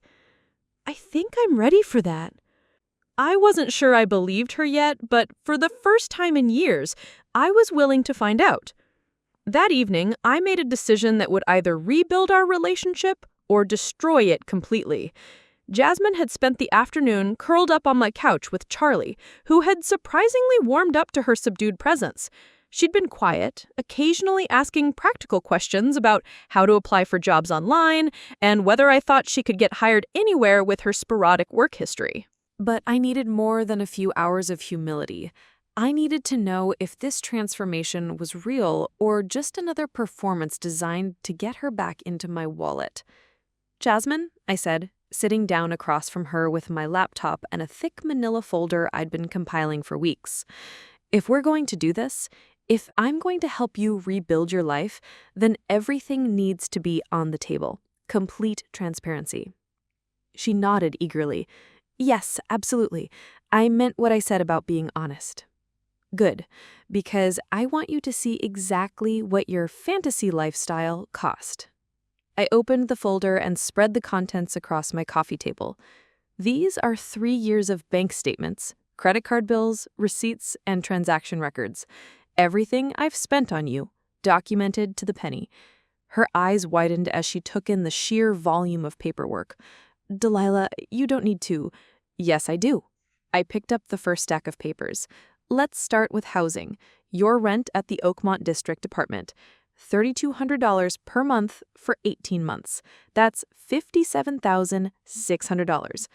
I'm ready for that. I wasn't sure I believed her yet, but for the first time in years, I was willing to find out. That evening, I made a decision that would either rebuild our relationship or destroy it completely. Jasmine had spent the afternoon curled up on my couch with Charlie, who had surprisingly warmed up to her subdued presence. She'd been quiet, occasionally asking practical questions about how to apply for jobs online and whether I thought she could get hired anywhere with her sporadic work history. But I needed more than a few hours of humility. I needed to know if this transformation was real or just another performance designed to get her back into my wallet. Jasmine, I said, sitting down across from her with my laptop and a thick manila folder I'd been compiling for weeks. If we're going to do this, if I'm going to help you rebuild your life, then everything needs to be on the table. Complete transparency. She nodded eagerly. Yes, absolutely. I meant what I said about being honest. Good, because I want you to see exactly what your fantasy lifestyle cost. I opened the folder and spread the contents across my coffee table. These are 3 years of bank statements, credit card bills, receipts, and transaction records. Everything I've spent on you, documented to the penny. Her eyes widened as she took in the sheer volume of paperwork. Delilah, you don't need to. Yes, I do. I picked up the first stack of papers. Let's start with housing. Your rent at the Oakmont District apartment. $3,200 per month for 18 months. That's $57,600.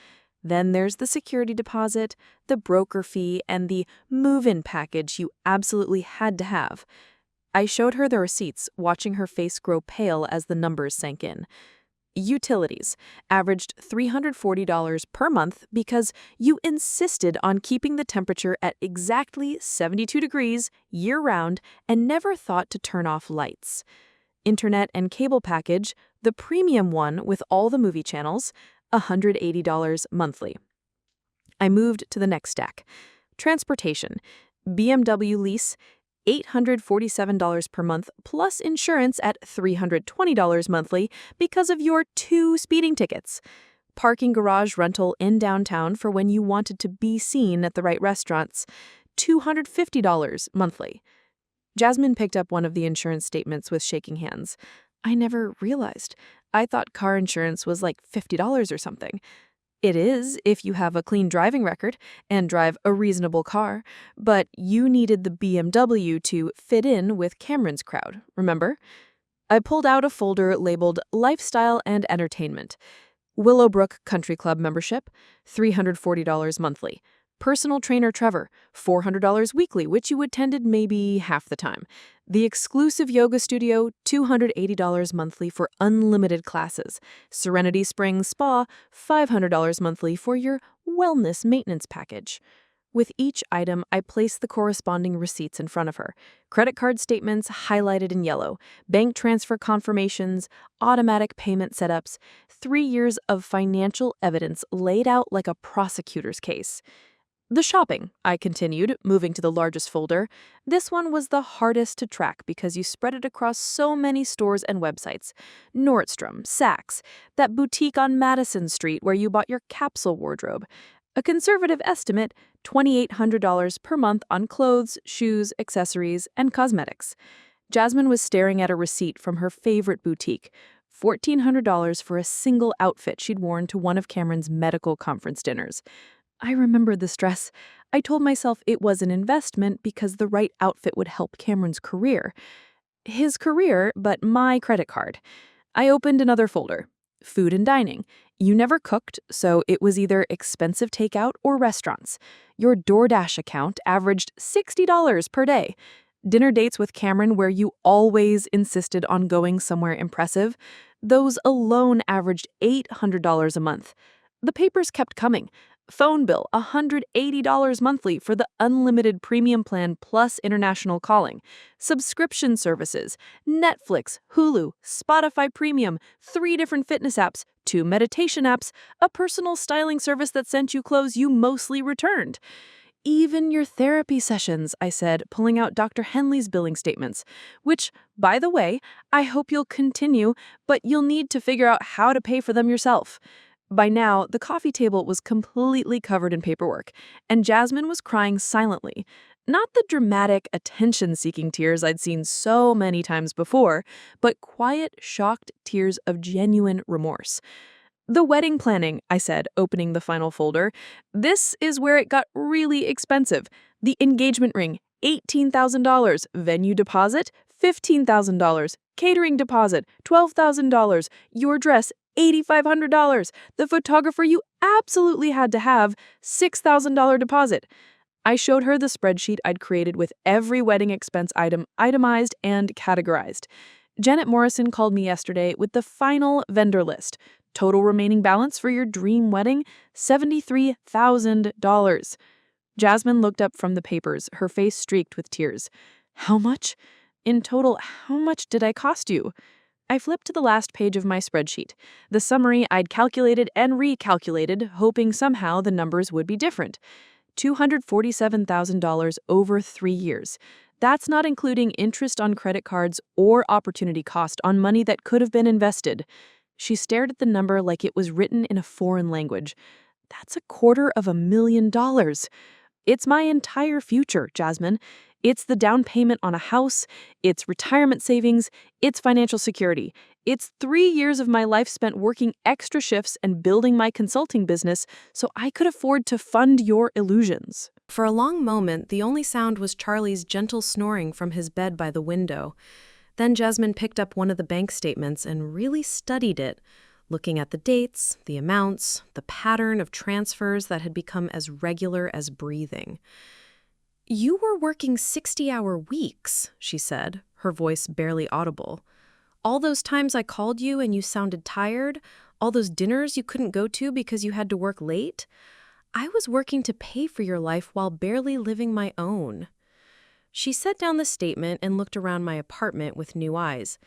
Then there's the security deposit, the broker fee, and the move-in package you absolutely had to have. I showed her the receipts, watching her face grow pale as the numbers sank in. Utilities averaged $340 per month because you insisted on keeping the temperature at exactly 72 degrees year-round and never thought to turn off lights. Internet and cable package, the premium one with all the movie channels, $180 monthly. I moved to the next stack. Transportation, BMW lease, $847 per month plus insurance at $320 monthly because of your 2 speeding tickets. Parking garage rental in downtown for when you wanted to be seen at the right restaurants, $250 monthly. Jasmine picked up one of the insurance statements with shaking hands. I never realized. I thought car insurance was like $50 or something. It is if you have a clean driving record and drive a reasonable car, but you needed the BMW to fit in with Cameron's crowd, remember? I pulled out a folder labeled Lifestyle and Entertainment. Willowbrook Country Club membership, $340 monthly. Personal trainer Trevor, $400 weekly, which you attended maybe half the time. The exclusive yoga studio, $280 monthly for unlimited classes. Serenity Springs Spa, $500 monthly for your wellness maintenance package. With each item, I placed the corresponding receipts in front of her. Credit card statements highlighted in yellow, bank transfer confirmations, automatic payment setups, 3 years of financial evidence laid out like a prosecutor's case. The shopping, I continued, moving to the largest folder. This one was the hardest to track because you spread it across so many stores and websites. Nordstrom, Saks, that boutique on Madison Street where you bought your capsule wardrobe. A conservative estimate, $2,800 per month on clothes, shoes, accessories, and cosmetics. Jasmine was staring at a receipt from her favorite boutique, $1,400 for a single outfit she'd worn to one of Cameron's medical conference dinners. I remembered the stress. I told myself it was an investment because the right outfit would help Cameron's career. His career, but my credit card. I opened another folder. Food and dining. You never cooked, so it was either expensive takeout or restaurants. Your DoorDash account averaged $60 per day. Dinner dates with Cameron where you always insisted on going somewhere impressive. Those alone averaged $800 a month. The papers kept coming. Phone bill, $180 monthly for the unlimited premium plan plus international calling. Subscription services, Netflix, Hulu, Spotify Premium, 3 different fitness apps, 2 meditation apps, a personal styling service that sent you clothes you mostly returned. Even your therapy sessions, I said, pulling out Dr. Henley's billing statements, which, by the way, I hope you'll continue, but you'll need to figure out how to pay for them yourself. By now, the coffee table was completely covered in paperwork, and Jasmine was crying silently. Not the dramatic, attention-seeking tears I'd seen so many times before, but quiet, shocked tears of genuine remorse. The wedding planning, I said, opening the final folder. This is where it got really expensive. The engagement ring, $18,000. Venue deposit, $15,000. Catering deposit, $12,000. Your dress, $8,500. The photographer you absolutely had to have, $6,000 deposit. I showed her the spreadsheet I'd created with every wedding expense item itemized and categorized. Janet Morrison called me yesterday with the final vendor list. Total remaining balance for your dream wedding, $73,000. Jasmine looked up from the papers, her face streaked with tears. How much? In total, how much did I cost you? I flipped to the last page of my spreadsheet, the summary I'd calculated and recalculated, hoping somehow the numbers would be different. $247,000 over 3 years. That's not including interest on credit cards or opportunity cost on money that could have been invested. She stared at the number like it was written in a foreign language. That's $250,000. It's my entire future, Jasmine. It's the down payment on a house, it's retirement savings, it's financial security. It's 3 years of my life spent working extra shifts and building my consulting business so I could afford to fund your illusions. For a long moment, the only sound was Charlie's gentle snoring from his bed by the window. Then Jasmine picked up one of the bank statements and really studied it, looking at the dates, the amounts, the pattern of transfers that had become as regular as breathing. You were working 60-hour weeks, she said, her voice barely audible. All those times I called you and you sounded tired, all those dinners you couldn't go to because you had to work late, I was working to pay for your life while barely living my own. She set down the statement and looked around my apartment with new eyes.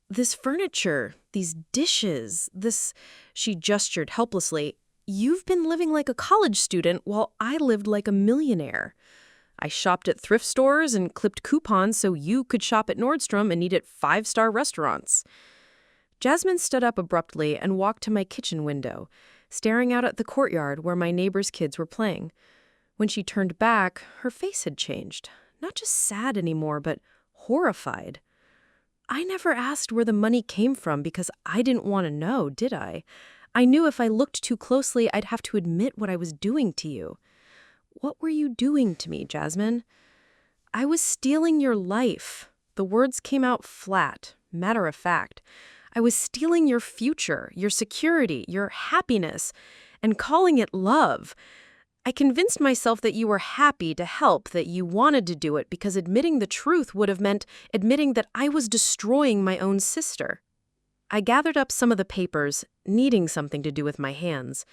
This furniture, these dishes, she gestured helplessly. You've been living like a college student while I lived like a millionaire. I shopped at thrift stores and clipped coupons so you could shop at Nordstrom and eat at 5-star restaurants. Jasmine stood up abruptly and walked to my kitchen window, staring out at the courtyard where my neighbor's kids were playing. When she turned back, her face had changed. Not just sad anymore, but horrified. I never asked where the money came from because I didn't want to know, did I? I knew if I looked too closely, I'd have to admit what I was doing to you. What were you doing to me, Jasmine? I was stealing your life. The words came out flat, matter of fact. I was stealing your future, your security, your happiness, and calling it love. I convinced myself that you were happy to help, that you wanted to do it because admitting the truth would have meant admitting that I was destroying my own sister. I gathered up some of the papers, needing something to do with my hands.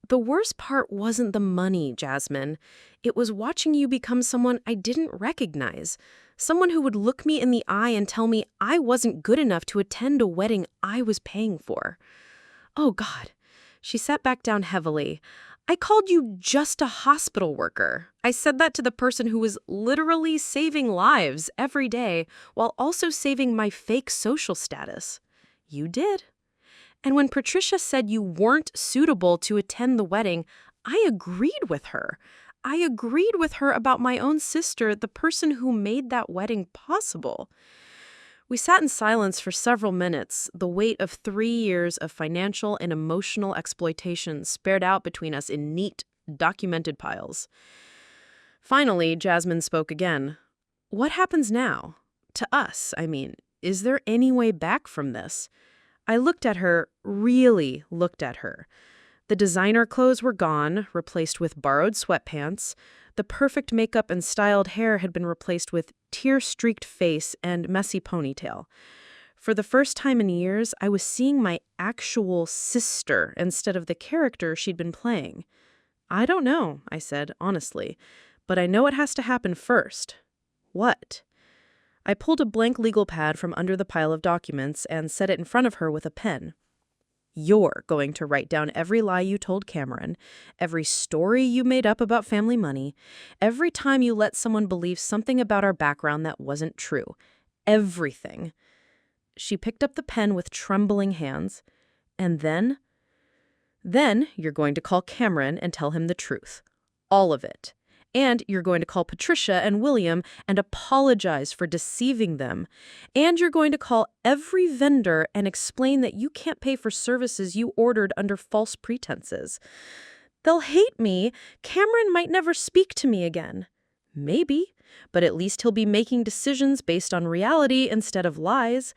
The worst part wasn't the money, Jasmine. It was watching you become someone I didn't recognize. Someone who would look me in the eye and tell me I wasn't good enough to attend a wedding I was paying for. Oh, God. She sat back down heavily. I called you just a hospital worker. I said that to the person who was literally saving lives every day while also saving my fake social status. You did. And when Patricia said you weren't suitable to attend the wedding, I agreed with her. I agreed with her about my own sister, the person who made that wedding possible. We sat in silence for several minutes, the weight of 3 years of financial and emotional exploitation spread out between us in neat, documented piles. Finally, Jasmine spoke again. What happens now? To us, I mean. Is there any way back from this? I looked at her, really looked at her. The designer clothes were gone, replaced with borrowed sweatpants. The perfect makeup and styled hair had been replaced with tear-streaked face and messy ponytail. For the first time in years, I was seeing my actual sister instead of the character she'd been playing. I don't know, I said, honestly, but I know it has to happen first. What? I pulled a blank legal pad from under the pile of documents and set it in front of her with a pen. You're going to write down every lie you told Cameron, every story you made up about family money, every time you let someone believe something about our background that wasn't true. Everything. She picked up the pen with trembling hands. And then you're going to call Cameron and tell him the truth. All of it. And you're going to call Patricia and William and apologize for deceiving them. And you're going to call every vendor and explain that you can't pay for services you ordered under false pretenses. They'll hate me. Cameron might never speak to me again. Maybe, but at least he'll be making decisions based on reality instead of lies.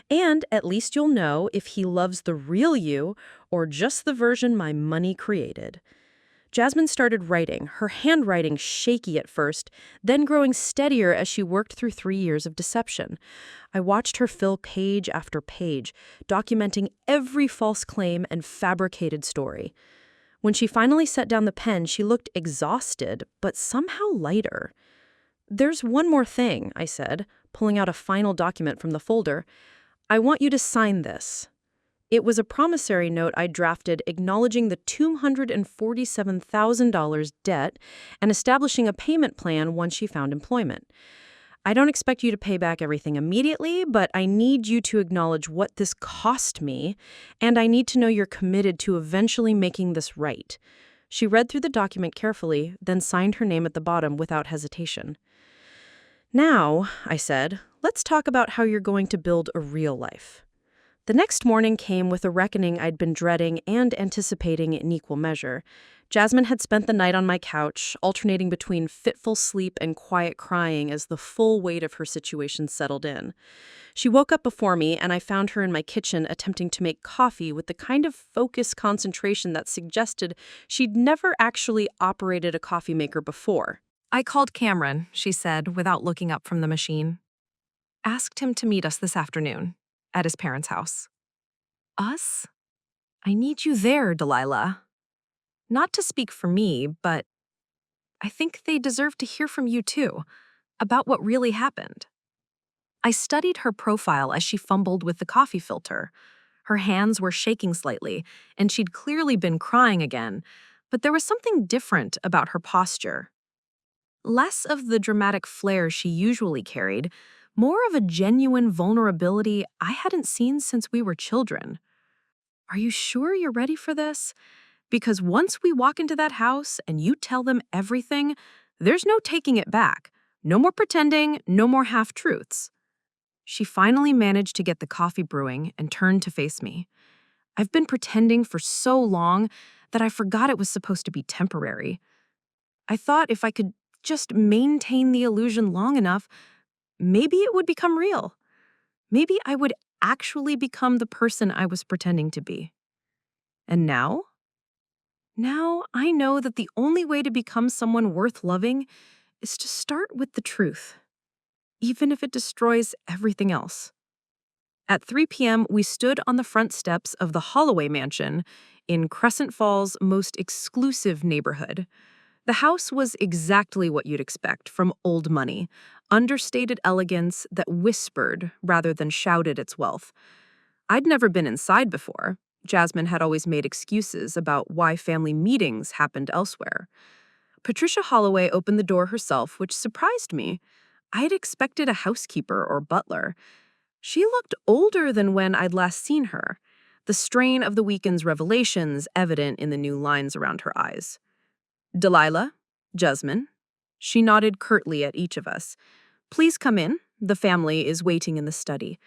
And at least you'll know if he loves the real you or just the version my money created. Jasmine started writing, her handwriting shaky at first, then growing steadier as she worked through 3 years of deception. I watched her fill page after page, documenting every false claim and fabricated story. When she finally set down the pen, she looked exhausted, but somehow lighter. There's one more thing, I said, pulling out a final document from the folder. I want you to sign this. It was a promissory note I drafted acknowledging the $247,000 debt and establishing a payment plan once she found employment. I don't expect you to pay back everything immediately, but I need you to acknowledge what this cost me, and I need to know you're committed to eventually making this right. She read through the document carefully, then signed her name at the bottom without hesitation. Now, I said, let's talk about how you're going to build a real life. The next morning came with a reckoning I'd been dreading and anticipating in equal measure. Jasmine had spent the night on my couch, alternating between fitful sleep and quiet crying as the full weight of her situation settled in. She woke up before me, and I found her in my kitchen attempting to make coffee with the kind of focused concentration that suggested she'd never actually operated a coffee maker before. I called Cameron, she said, without looking up from the machine. Asked him to meet us this afternoon. At his parents' house. Us? I need you there, Delilah. Not to speak for me, but I think they deserve to hear from you too, about what really happened. I studied her profile as she fumbled with the coffee filter. Her hands were shaking slightly, and she'd clearly been crying again, but there was something different about her posture. Less of the dramatic flair she usually carried, more of a genuine vulnerability I hadn't seen since we were children. Are you sure you're ready for this? Because once we walk into that house and you tell them everything, there's no taking it back. No more pretending, no more half-truths. She finally managed to get the coffee brewing and turned to face me. I've been pretending for so long that I forgot it was supposed to be temporary. I thought if I could just maintain the illusion long enough, maybe it would become real. Maybe I would actually become the person I was pretending to be. And now? Now I know that the only way to become someone worth loving is to start with the truth, even if it destroys everything else. At 3 p.m., we stood on the front steps of the Holloway Mansion in Crescent Falls' most exclusive neighborhood. The house was exactly what you'd expect from old money, understated elegance that whispered rather than shouted its wealth. I'd never been inside before. Jasmine had always made excuses about why family meetings happened elsewhere. Patricia Holloway opened the door herself, which surprised me. I had expected a housekeeper or butler. She looked older than when I'd last seen her, the strain of the weekend's revelations evident in the new lines around her eyes. Delilah, Jasmine. She nodded curtly at each of us. Please come in. The family is waiting in the study.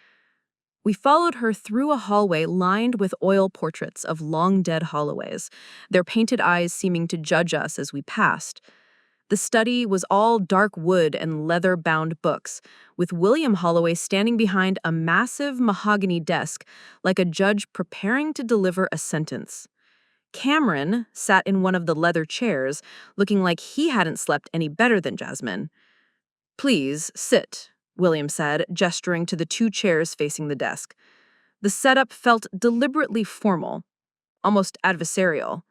We followed her through a hallway lined with oil portraits of long-dead Holloways, their painted eyes seeming to judge us as we passed. The study was all dark wood and leather-bound books, with William Holloway standing behind a massive mahogany desk like a judge preparing to deliver a sentence. Cameron sat in one of the leather chairs, looking like he hadn't slept any better than Jasmine. "Please, sit," William said, gesturing to the 2 chairs facing the desk. The setup felt deliberately formal, almost adversarial.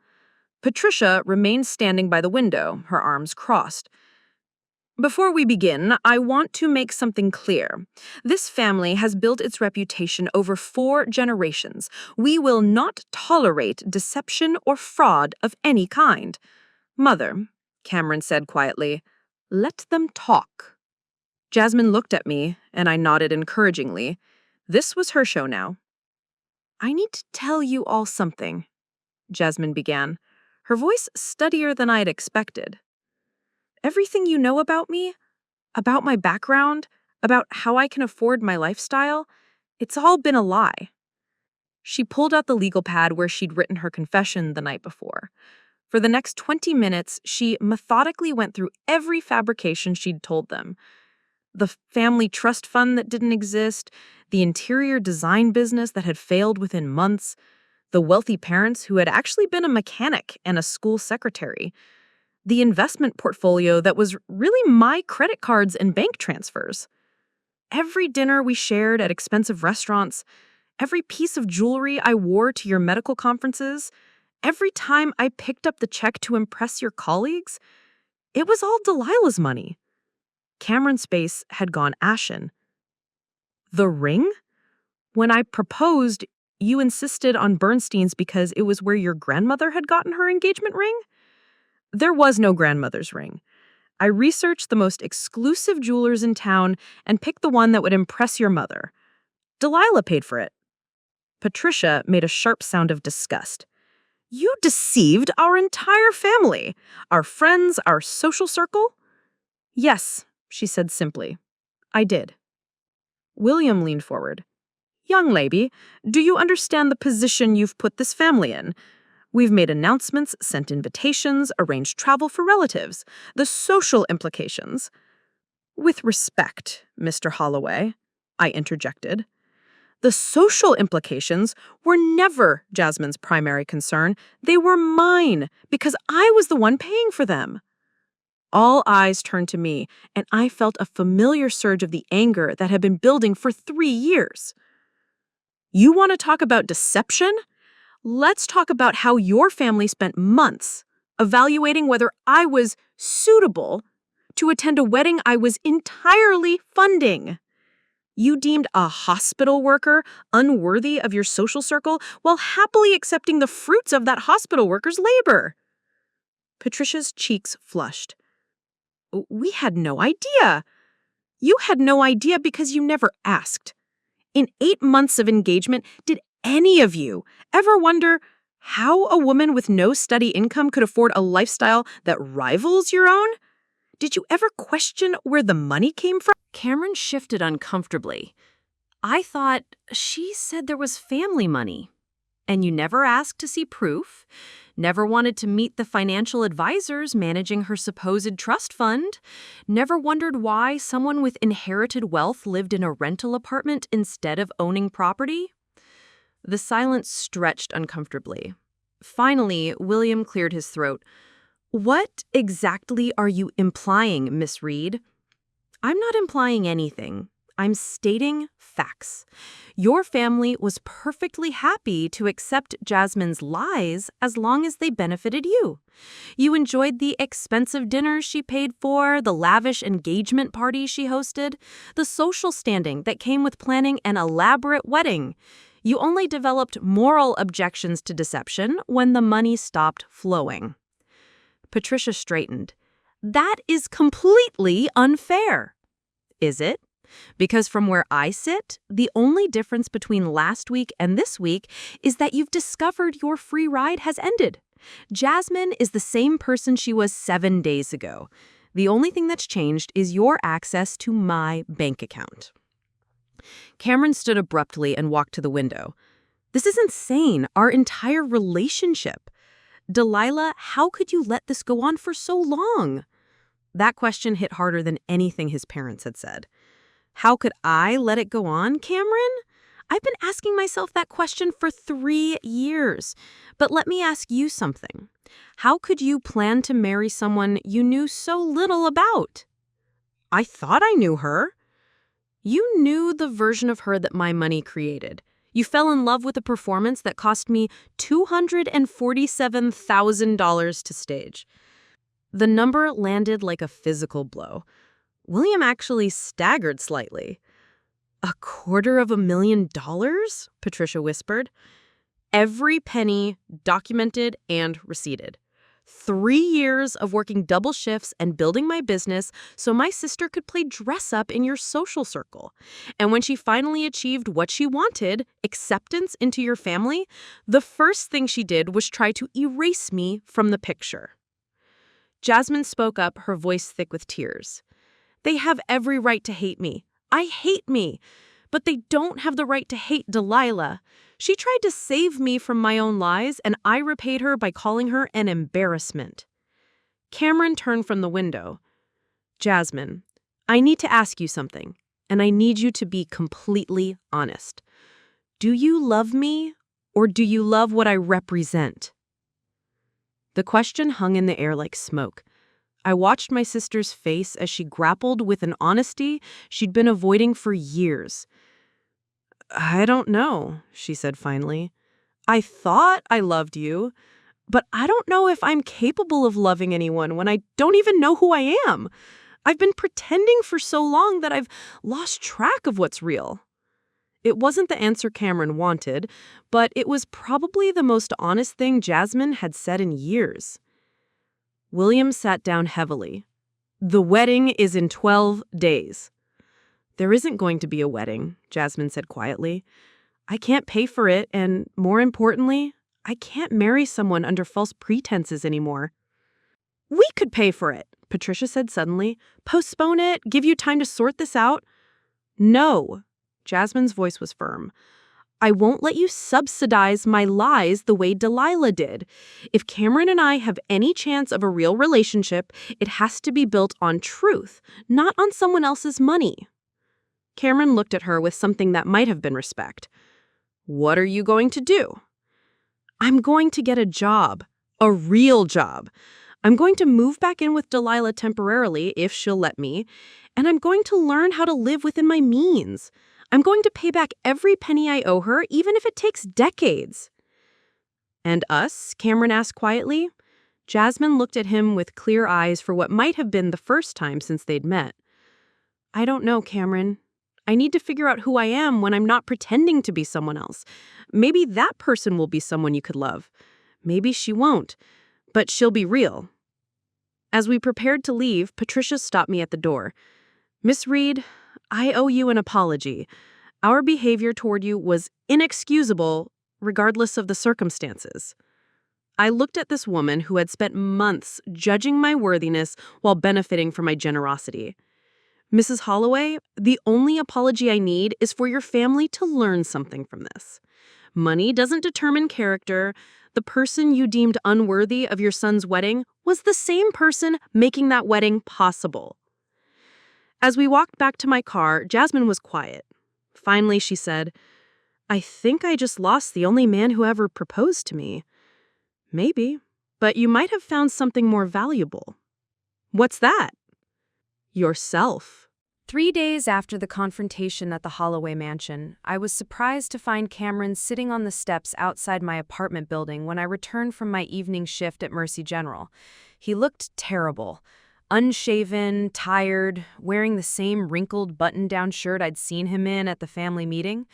Patricia remained standing by the window, her arms crossed. "Before we begin, I want to make something clear. This family has built its reputation over 4 generations. We will not tolerate deception or fraud of any kind." "Mother," Cameron said quietly, "let them talk." Jasmine looked at me, and I nodded encouragingly. This was her show now. "I need to tell you all something," Jasmine began, her voice steadier than I'd expected. "Everything you know about me, about my background, about how I can afford my lifestyle, it's all been a lie." She pulled out the legal pad where she'd written her confession the night before. For the next 20 minutes, she methodically went through every fabrication she'd told them. The family trust fund that didn't exist, the interior design business that had failed within months, the wealthy parents who had actually been a mechanic and a school secretary, the investment portfolio that was really my credit cards and bank transfers. Every dinner we shared at expensive restaurants, every piece of jewelry I wore to your medical conferences, every time I picked up the check to impress your colleagues, it was all Delilah's money. Cameron's face had gone ashen. "The ring? When I proposed, you insisted on Bernstein's because it was where your grandmother had gotten her engagement ring?" "There was no grandmother's ring. I researched the most exclusive jewelers in town and picked the one that would impress your mother. Delilah paid for it." Patricia made a sharp sound of disgust. "You deceived our entire family, our friends, our social circle?" "Yes," she said simply. "I did." William leaned forward. "Young lady, do you understand the position you've put this family in? We've made announcements, sent invitations, arranged travel for relatives. The social implications." "With respect, Mr. Holloway," I interjected. "The social implications were never Jasmine's primary concern. They were mine, because I was the one paying for them." All eyes turned to me, and I felt a familiar surge of the anger that had been building for 3 years. "You want to talk about deception? Let's talk about how your family spent months evaluating whether I was suitable to attend a wedding I was entirely funding. You deemed a hospital worker unworthy of your social circle while happily accepting the fruits of that hospital worker's labor." Patricia's cheeks flushed. "We had no idea." "You had no idea because you never asked. In 8 months of engagement, did any of you ever wonder how a woman with no steady income could afford a lifestyle that rivals your own? Did you ever question where the money came from?" Cameron shifted uncomfortably. "I thought she said there was family money. And you never asked to see proof? Never wanted to meet the financial advisors managing her supposed trust fund? Never wondered why someone with inherited wealth lived in a rental apartment instead of owning property?" The silence stretched uncomfortably. Finally, William cleared his throat. What exactly are you implying, Miss Reed? I'm not implying anything. I'm stating facts. Your family was perfectly happy to accept Jasmine's lies as long as they benefited you. You enjoyed the expensive dinners she paid for, the lavish engagement parties she hosted, the social standing that came with planning an elaborate wedding. You only developed moral objections to deception when the money stopped flowing. Patricia straightened. That is completely unfair. Is it? Because from where I sit, the only difference between last week and this week is that you've discovered your free ride has ended. Jasmine is the same person she was 7 days ago. The only thing that's changed is your access to my bank account. Cameron stood abruptly and walked to the window. This is insane, our entire relationship. Delilah, how could you let this go on for so long? That question hit harder than anything his parents had said. How could I let it go on, Cameron? I've been asking myself that question for 3 years. But let me ask you something. How could you plan to marry someone you knew so little about? I thought I knew her. You knew the version of her that my money created. You fell in love with a performance that cost me $247,000 to stage. The number landed like a physical blow. William actually staggered slightly. $250,000? Patricia whispered. Every penny documented and receipted. 3 years of working double shifts and building my business so my sister could play dress-up in your social circle. And when she finally achieved what she wanted, acceptance into your family, the first thing she did was try to erase me from the picture. Jasmine spoke up, her voice thick with tears. They have every right to hate me. I hate me. But they don't have the right to hate Delilah. She tried to save me from my own lies, and I repaid her by calling her an embarrassment. Cameron turned from the window. Jasmine, I need to ask you something, and I need you to be completely honest. Do you love me, or do you love what I represent? The question hung in the air like smoke. I watched my sister's face as she grappled with an honesty she'd been avoiding for years. I don't know, she said finally. I thought I loved you, but I don't know if I'm capable of loving anyone when I don't even know who I am. I've been pretending for so long that I've lost track of what's real. It wasn't the answer Cameron wanted, but it was probably the most honest thing Jasmine had said in years. William sat down heavily. The wedding is in 12 days. There isn't going to be a wedding, Jasmine said quietly. I can't pay for it, and more importantly, I can't marry someone under false pretenses anymore. We could pay for it, Patricia said suddenly. Postpone it, give you time to sort this out. No, Jasmine's voice was firm. I won't let you subsidize my lies the way Delilah did. If Cameron and I have any chance of a real relationship, it has to be built on truth, not on someone else's money. Cameron looked at her with something that might have been respect. What are you going to do? I'm going to get a job, a real job. I'm going to move back in with Delilah temporarily, if she'll let me, and I'm going to learn how to live within my means. I'm going to pay back every penny I owe her, even if it takes decades. And us? Cameron asked quietly. Jasmine looked at him with clear eyes for what might have been the first time since they'd met. I don't know, Cameron. I need to figure out who I am when I'm not pretending to be someone else. Maybe that person will be someone you could love. Maybe she won't, but she'll be real. As we prepared to leave, Patricia stopped me at the door. Miss Reed, I owe you an apology. Our behavior toward you was inexcusable, regardless of the circumstances. I looked at this woman who had spent months judging my worthiness while benefiting from my generosity. Mrs. Holloway, the only apology I need is for your family to learn something from this. Money doesn't determine character. The person you deemed unworthy of your son's wedding was the same person making that wedding possible. As we walked back to my car, Jasmine was quiet. Finally, she said, I think I just lost the only man who ever proposed to me. Maybe, but you might have found something more valuable. What's that? Yourself. 3 days after the confrontation at the Holloway mansion, I was surprised to find Cameron sitting on the steps outside my apartment building when I returned from my evening shift at Mercy General. He looked terrible. Unshaven, tired, wearing the same wrinkled button-down shirt I'd seen him in at the family meeting.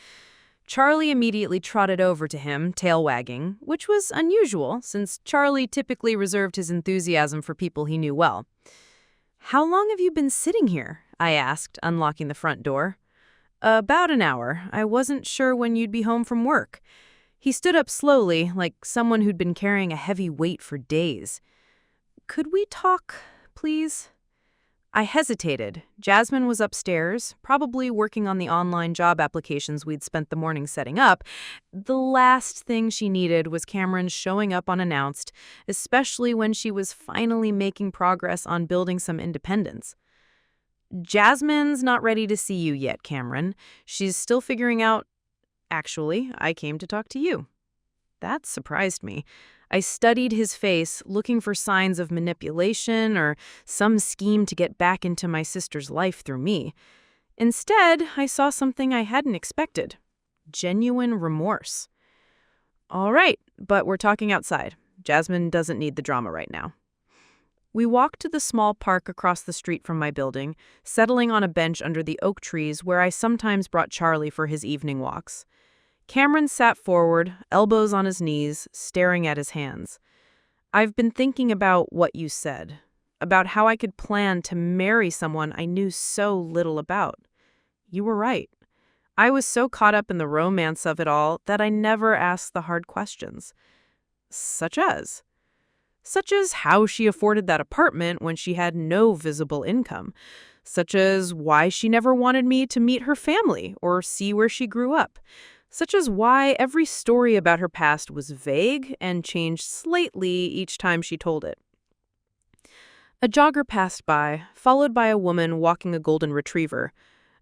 Charlie immediately trotted over to him, tail wagging, which was unusual since Charlie typically reserved his enthusiasm for people he knew well. "How long have you been sitting here?" I asked, unlocking the front door. "About an hour. I wasn't sure when you'd be home from work." He stood up slowly, like someone who'd been carrying a heavy weight for days. "Could we talk, please?" I hesitated. Jasmine was upstairs, probably working on the online job applications we'd spent the morning setting up. The last thing she needed was Cameron showing up unannounced, especially when she was finally making progress on building some independence. "Jasmine's not ready to see you yet, Cameron. She's still figuring out. Actually, I came to talk to you." That surprised me. I studied his face, looking for signs of manipulation or some scheme to get back into my sister's life through me. Instead, I saw something I hadn't expected. Genuine remorse. "All right, but we're talking outside. Jasmine doesn't need the drama right now." We walked to the small park across the street from my building, settling on a bench under the oak trees where I sometimes brought Charlie for his evening walks. Cameron sat forward, elbows on his knees, staring at his hands. "I've been thinking about what you said, about how I could plan to marry someone I knew so little about. You were right. I was so caught up in the romance of it all that I never asked the hard questions. Such as how she afforded that apartment when she had no visible income. Such as why she never wanted me to meet her family or see where she grew up. Such as why every story about her past was vague and changed slightly each time she told it." A jogger passed by, followed by a woman walking a golden retriever.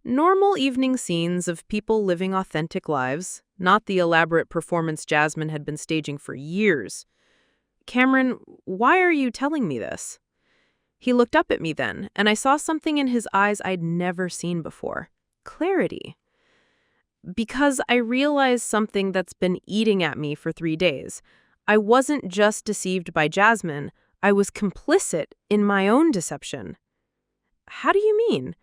Normal evening scenes of people living authentic lives, not the elaborate performance Jasmine had been staging for years. "Cameron, why are you telling me this?" He looked up at me then, and I saw something in his eyes I'd never seen before. Clarity. "Because I realized something that's been eating at me for 3 days. I wasn't just deceived by Jasmine, I was complicit in my own deception." "How do you mean?"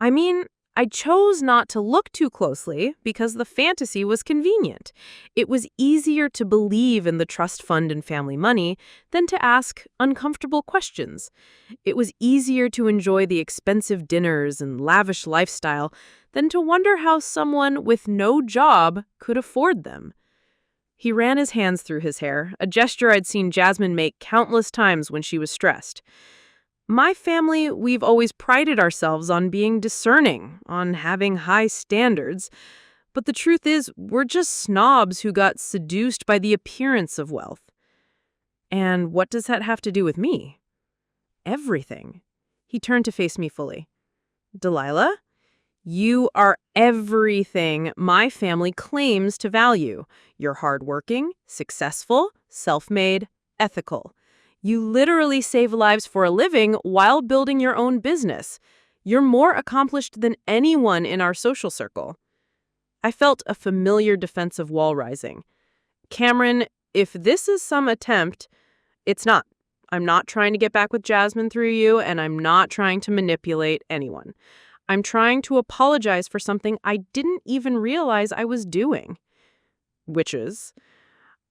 "I mean, I chose not to look too closely because the fantasy was convenient. It was easier to believe in the trust fund and family money than to ask uncomfortable questions. It was easier to enjoy the expensive dinners and lavish lifestyle than to wonder how someone with no job could afford them." He ran his hands through his hair, a gesture I'd seen Jasmine make countless times when she was stressed. "My family, we've always prided ourselves on being discerning, on having high standards. But the truth is, we're just snobs who got seduced by the appearance of wealth." "And what does that have to do with me?" "Everything." He turned to face me fully. "Delilah, you are everything my family claims to value. You're hardworking, successful, self-made, ethical. You literally save lives for a living while building your own business. You're more accomplished than anyone in our social circle." I felt a familiar defensive wall rising. "Cameron, if this is some attempt, it's not. I'm not trying to get back with Jasmine through you, and I'm not trying to manipulate anyone. I'm trying to apologize for something I didn't even realize I was doing. Which is,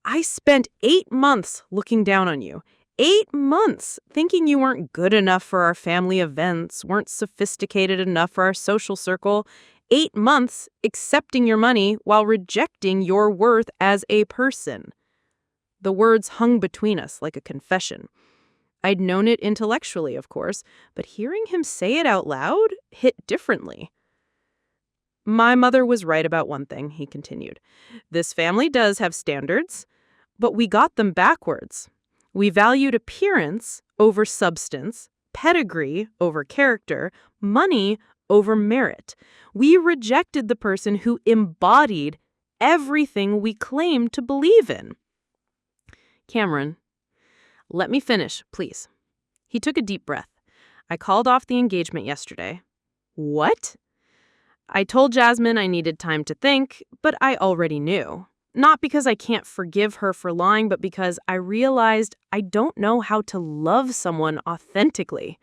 I spent 8 months looking down on you. 8 months thinking you weren't good enough for our family events, weren't sophisticated enough for our social circle. 8 months accepting your money while rejecting your worth as a person." The words hung between us like a confession. I'd known it intellectually, of course, but hearing him say it out loud hit differently. "My mother was right about one thing," he continued. "This family does have standards, but we got them backwards. We valued appearance over substance, pedigree over character, money over merit. We rejected the person who embodied everything we claimed to believe in." Cameron, let me finish, please. He took a deep breath. I called off the engagement yesterday. What? I told Jasmine I needed time to think, but I already knew. Not because I can't forgive her for lying, but because I realized I don't know how to love someone authentically.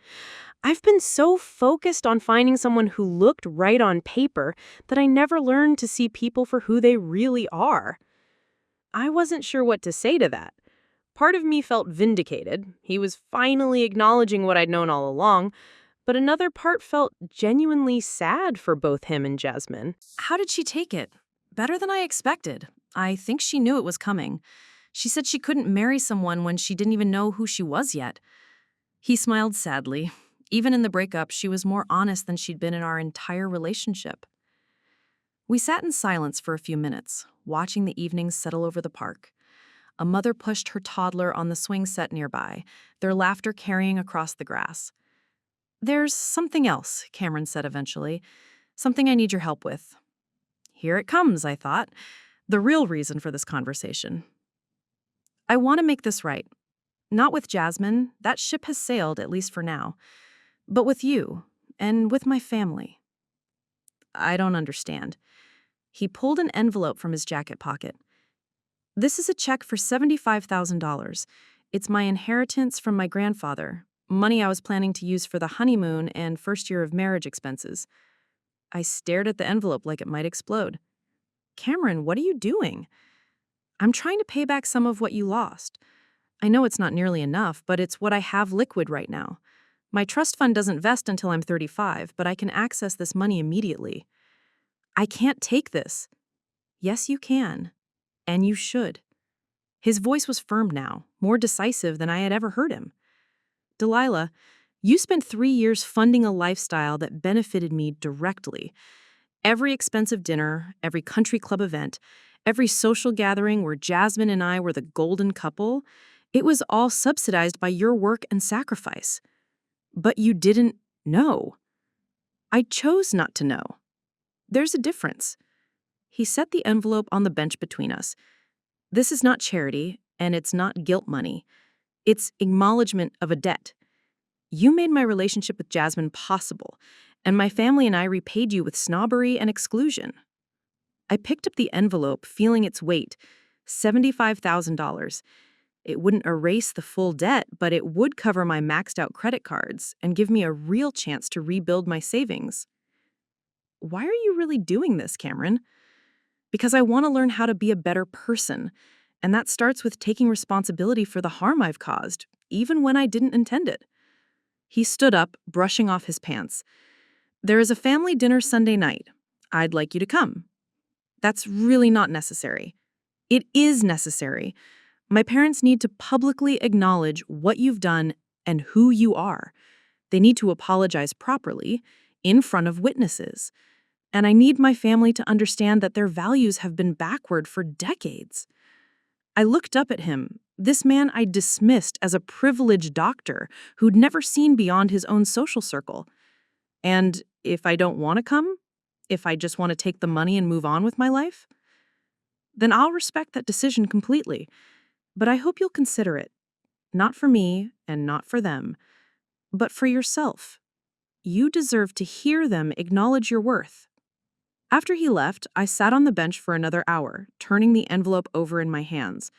I've been so focused on finding someone who looked right on paper that I never learned to see people for who they really are. I wasn't sure what to say to that. Part of me felt vindicated. He was finally acknowledging what I'd known all along, but another part felt genuinely sad for both him and Jasmine. How did she take it? Better than I expected. I think she knew it was coming. She said she couldn't marry someone when she didn't even know who she was yet. He smiled sadly. Even in the breakup, she was more honest than she'd been in our entire relationship. We sat in silence for a few minutes, watching the evenings settle over the park. A mother pushed her toddler on the swing set nearby, their laughter carrying across the grass. "There's something else," Cameron said eventually. "Something I need your help with." Here it comes, I thought. The real reason for this conversation. I want to make this right. Not with Jasmine. That ship has sailed, at least for now. But with you, and with my family. I don't understand. He pulled an envelope from his jacket pocket. "This is a check for $75,000. It's my inheritance from my grandfather, money I was planning to use for the honeymoon and first year of marriage expenses." I stared at the envelope like it might explode. "Cameron, what are you doing?" "I'm trying to pay back some of what you lost. I know it's not nearly enough, but it's what I have liquid right now. My trust fund doesn't vest until I'm 35, but I can access this money immediately." "I can't take this." "Yes, you can. And you should." His voice was firm now, more decisive than I had ever heard him. "Delilah, you spent 3 years funding a lifestyle that benefited me directly. Every expensive dinner, every country club event, every social gathering where Jasmine and I were the golden couple, it was all subsidized by your work and sacrifice. But you didn't know. I chose not to know. There's a difference." He set the envelope on the bench between us. "This is not charity, and it's not guilt money. It's acknowledgement of a debt. You made my relationship with Jasmine possible, and my family and I repaid you with snobbery and exclusion." I picked up the envelope, feeling its weight, $75,000. It wouldn't erase the full debt, but it would cover my maxed out credit cards and give me a real chance to rebuild my savings. "Why are you really doing this, Cameron?" "Because I want to learn how to be a better person, and that starts with taking responsibility for the harm I've caused, even when I didn't intend it." He stood up, brushing off his pants. "There is a family dinner Sunday night. I'd like you to come." "That's really not necessary." "It is necessary. My parents need to publicly acknowledge what you've done and who you are. They need to apologize properly, in front of witnesses. And I need my family to understand that their values have been backward for decades." I looked up at him, this man I dismissed as a privileged doctor who'd never seen beyond his own social circle. "And if I don't want to come? If I just want to take the money and move on with my life? Then I'll respect that decision completely. But I hope you'll consider it. Not for me and not for them, but for yourself. You deserve to hear them acknowledge your worth." After he left, I sat on the bench for another hour, turning the envelope over in my hands.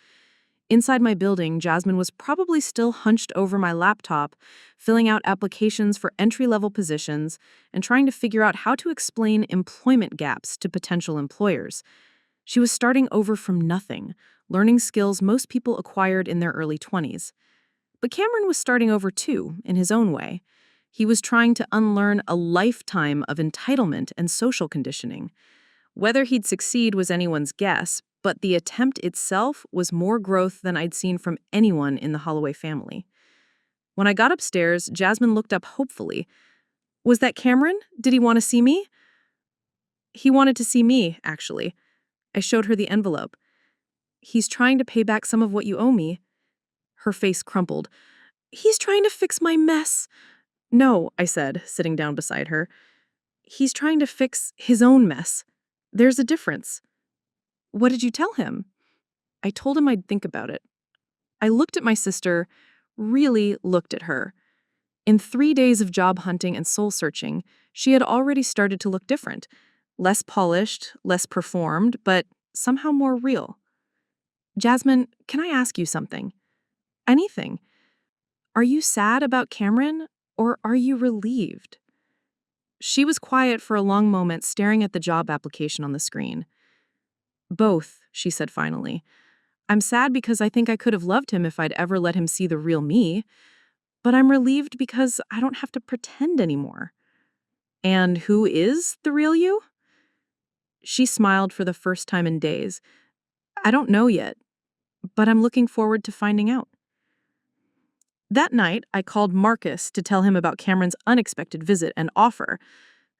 Inside my building, Jasmine was probably still hunched over my laptop, filling out applications for entry-level positions and trying to figure out how to explain employment gaps to potential employers. She was starting over from nothing, learning skills most people acquired in their early 20s. But Cameron was starting over too, in his own way. He was trying to unlearn a lifetime of entitlement and social conditioning. Whether he'd succeed was anyone's guess, but the attempt itself was more growth than I'd seen from anyone in the Holloway family. When I got upstairs, Jasmine looked up hopefully. "Was that Cameron? Did he want to see me?" "He wanted to see me, actually." I showed her the envelope. "He's trying to pay back some of what you owe me." Her face crumpled. "He's trying to fix my mess." "No," I said, sitting down beside her. "He's trying to fix his own mess. There's a difference." "What did you tell him?" "I told him I'd think about it." I looked at my sister, really looked at her. In 3 days of job hunting and soul searching, she had already started to look different. Less polished, less performed, but somehow more real. Jasmine, can I ask you something? Anything. Are you sad about Cameron, or are you relieved? She was quiet for a long moment, staring at the job application on the screen. Both, she said finally. I'm sad because I think I could have loved him if I'd ever let him see the real me, but I'm relieved because I don't have to pretend anymore. And who is the real you? She smiled for the first time in days. I don't know yet, but I'm looking forward to finding out. That night, I called Marcus to tell him about Cameron's unexpected visit and offer.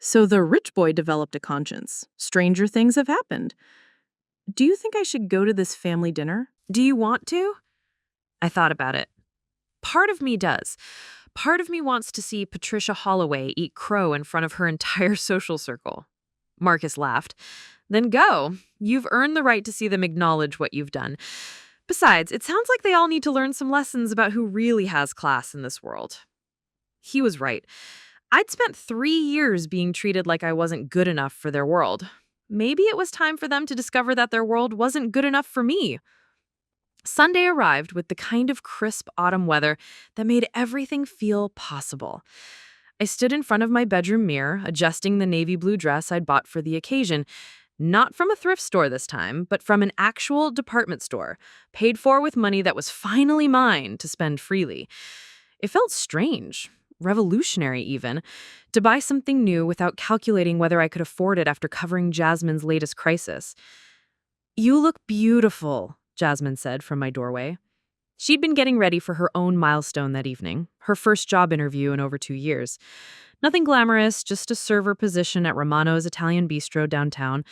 So the rich boy developed a conscience. Stranger things have happened. Do you think I should go to this family dinner? Do you want to? I thought about it. Part of me does. Part of me wants to see Patricia Holloway eat crow in front of her entire social circle. Marcus laughed. Then go. You've earned the right to see them acknowledge what you've done. Besides, it sounds like they all need to learn some lessons about who really has class in this world. He was right. I'd spent 3 years being treated like I wasn't good enough for their world. Maybe it was time for them to discover that their world wasn't good enough for me. Sunday arrived with the kind of crisp autumn weather that made everything feel possible. I stood in front of my bedroom mirror, adjusting the navy blue dress I'd bought for the occasion. Not from a thrift store this time, but from an actual department store, paid for with money that was finally mine to spend freely. It felt strange, revolutionary even, to buy something new without calculating whether I could afford it after covering Jasmine's latest crisis. "You look beautiful," Jasmine said from my doorway. She'd been getting ready for her own milestone that evening, her first job interview in over 2 years. Nothing glamorous, just a server position at Romano's Italian Bistro downtown.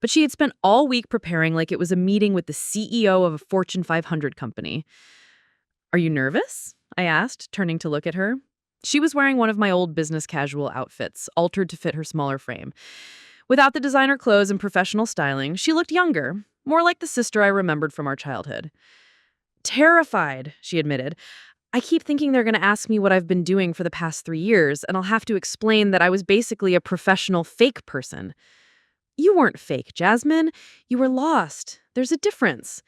But she had spent all week preparing like it was a meeting with the CEO of a Fortune 500 company. "Are you nervous?" I asked, turning to look at her. She was wearing one of my old business casual outfits, altered to fit her smaller frame. Without the designer clothes and professional styling, she looked younger, more like the sister I remembered from our childhood. "Terrified," she admitted. "I keep thinking they're going to ask me what I've been doing for the past 3 years, and I'll have to explain that I was basically a professional fake person." "You weren't fake, Jasmine. You were lost. There's a difference."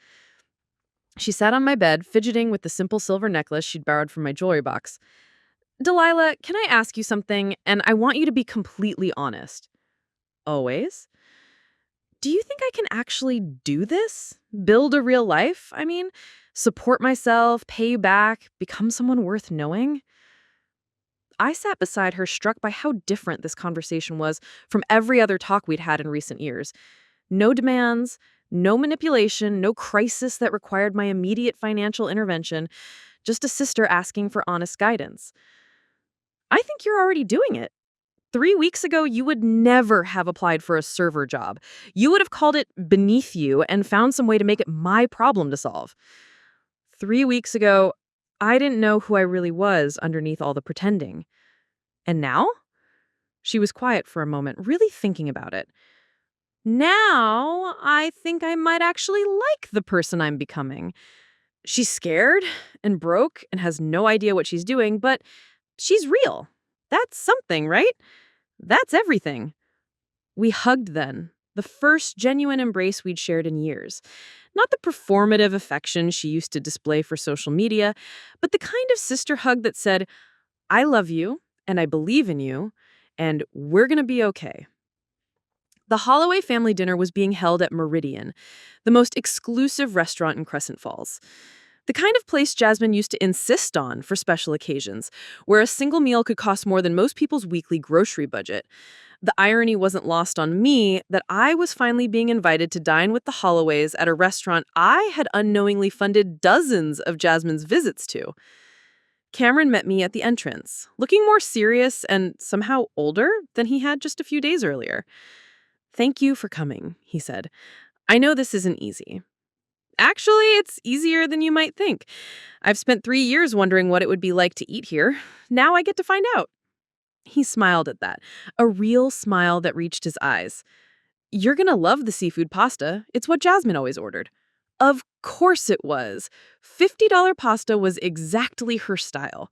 She sat on my bed, fidgeting with the simple silver necklace she'd borrowed from my jewelry box. "Delilah, can I ask you something? And I want you to be completely honest." "Always?" "Do you think I can actually do this? Build a real life? I mean, support myself, pay you back, become someone worth knowing?" I sat beside her, struck by how different this conversation was from every other talk we'd had in recent years. No demands, no manipulation, no crisis that required my immediate financial intervention, just a sister asking for honest guidance. "I think you're already doing it. 3 weeks ago, you would never have applied for a server job. You would have called it beneath you and found some way to make it my problem to solve. 3 weeks ago, I didn't know who I really was underneath all the pretending. And now?" She was quiet for a moment, really thinking about it. "Now, I think I might actually like the person I'm becoming. She's scared and broke and has no idea what she's doing, but she's real. That's something, right? That's everything." We hugged then, the first genuine embrace we'd shared in years. Not the performative affection she used to display for social media, but the kind of sister hug that said, "I love you, and I believe in you, and we're gonna be okay." The Holloway family dinner was being held at Meridian, the most exclusive restaurant in Crescent Falls. The kind of place Jasmine used to insist on for special occasions, where a single meal could cost more than most people's weekly grocery budget. The irony wasn't lost on me that I was finally being invited to dine with the Holloways at a restaurant I had unknowingly funded dozens of Jasmine's visits to. Cameron met me at the entrance, looking more serious and somehow older than he had just a few days earlier. "Thank you for coming," he said. "I know this isn't easy." "Actually, it's easier than you might think. I've spent 3 years wondering what it would be like to eat here. Now I get to find out." He smiled at that, a real smile that reached his eyes. "You're gonna love the seafood pasta. It's what Jasmine always ordered." Of course it was. $50 pasta was exactly her style.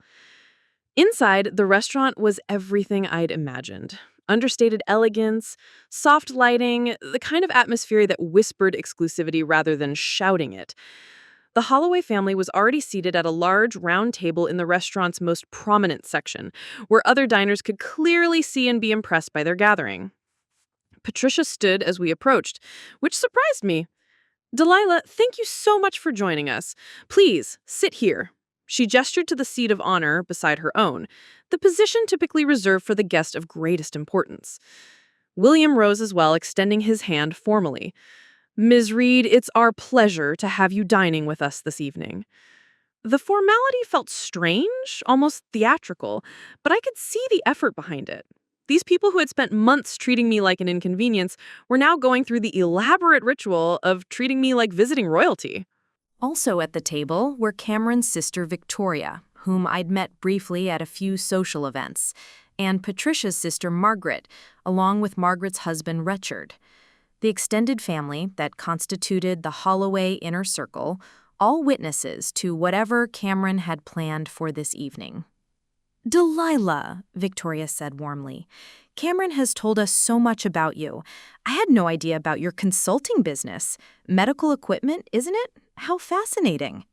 Inside, the restaurant was everything I'd imagined. Understated elegance, soft lighting, the kind of atmosphere that whispered exclusivity rather than shouting it. The Holloway family was already seated at a large round table in the restaurant's most prominent section, where other diners could clearly see and be impressed by their gathering. Patricia stood as we approached, which surprised me. "Delilah, thank you so much for joining us. Please, sit here." She gestured to the seat of honor beside her own, the position typically reserved for the guest of greatest importance. William rose as well, extending his hand formally. "Ms. Reed, it's our pleasure to have you dining with us this evening." The formality felt strange, almost theatrical, but I could see the effort behind it. These people who had spent months treating me like an inconvenience were now going through the elaborate ritual of treating me like visiting royalty. Also at the table were Cameron's sister Victoria, whom I'd met briefly at a few social events, and Patricia's sister Margaret, along with Margaret's husband Richard. The extended family that constituted the Holloway inner circle, all witnesses to whatever Cameron had planned for this evening. "Delilah," Victoria said warmly, "Cameron has told us so much about you. I had no idea about your consulting business. Medical equipment, isn't it? How fascinating."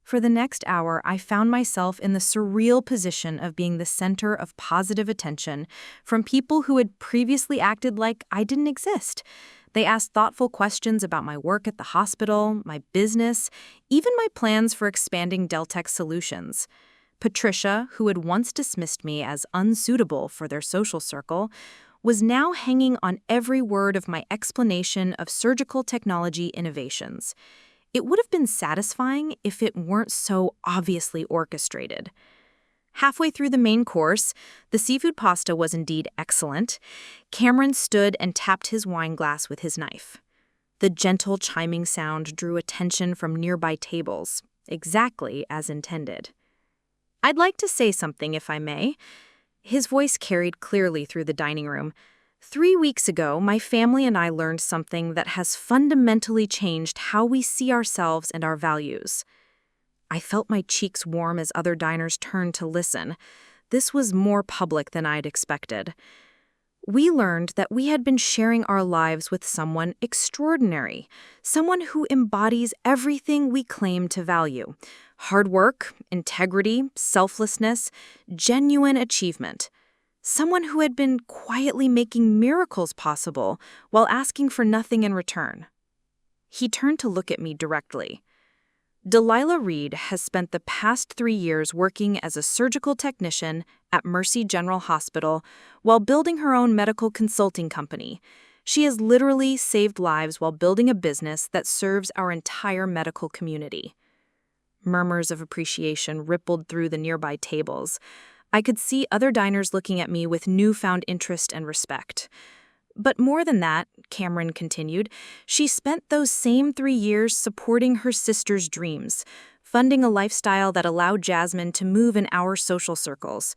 For the next hour, I found myself in the surreal position of being the center of positive attention from people who had previously acted like I didn't exist. They asked thoughtful questions about my work at the hospital, my business, even my plans for expanding Deltec solutions. Patricia, who had once dismissed me as unsuitable for their social circle, was now hanging on every word of my explanation of surgical technology innovations. It would have been satisfying if it weren't so obviously orchestrated. Halfway through the main course, the seafood pasta was indeed excellent. Cameron stood and tapped his wine glass with his knife. The gentle chiming sound drew attention from nearby tables, exactly as intended. "I'd like to say something, if I may." His voice carried clearly through the dining room. 3 weeks ago, my family and I learned something that has fundamentally changed how we see ourselves and our values. I felt my cheeks warm as other diners turned to listen. This was more public than I'd expected. We learned that we had been sharing our lives with someone extraordinary, someone who embodies everything we claim to value: hard work, integrity, selflessness, genuine achievement. Someone who had been quietly making miracles possible while asking for nothing in return. He turned to look at me directly. "Delilah Reed has spent the past 3 years working as a surgical technician at Mercy General Hospital while building her own medical consulting company. She has literally saved lives while building a business that serves our entire medical community." Murmurs of appreciation rippled through the nearby tables. I could see other diners looking at me with newfound interest and respect. "But more than that," Cameron continued, "she spent those same 3 years supporting her sister's dreams, funding a lifestyle that allowed Jasmine to move in our social circles,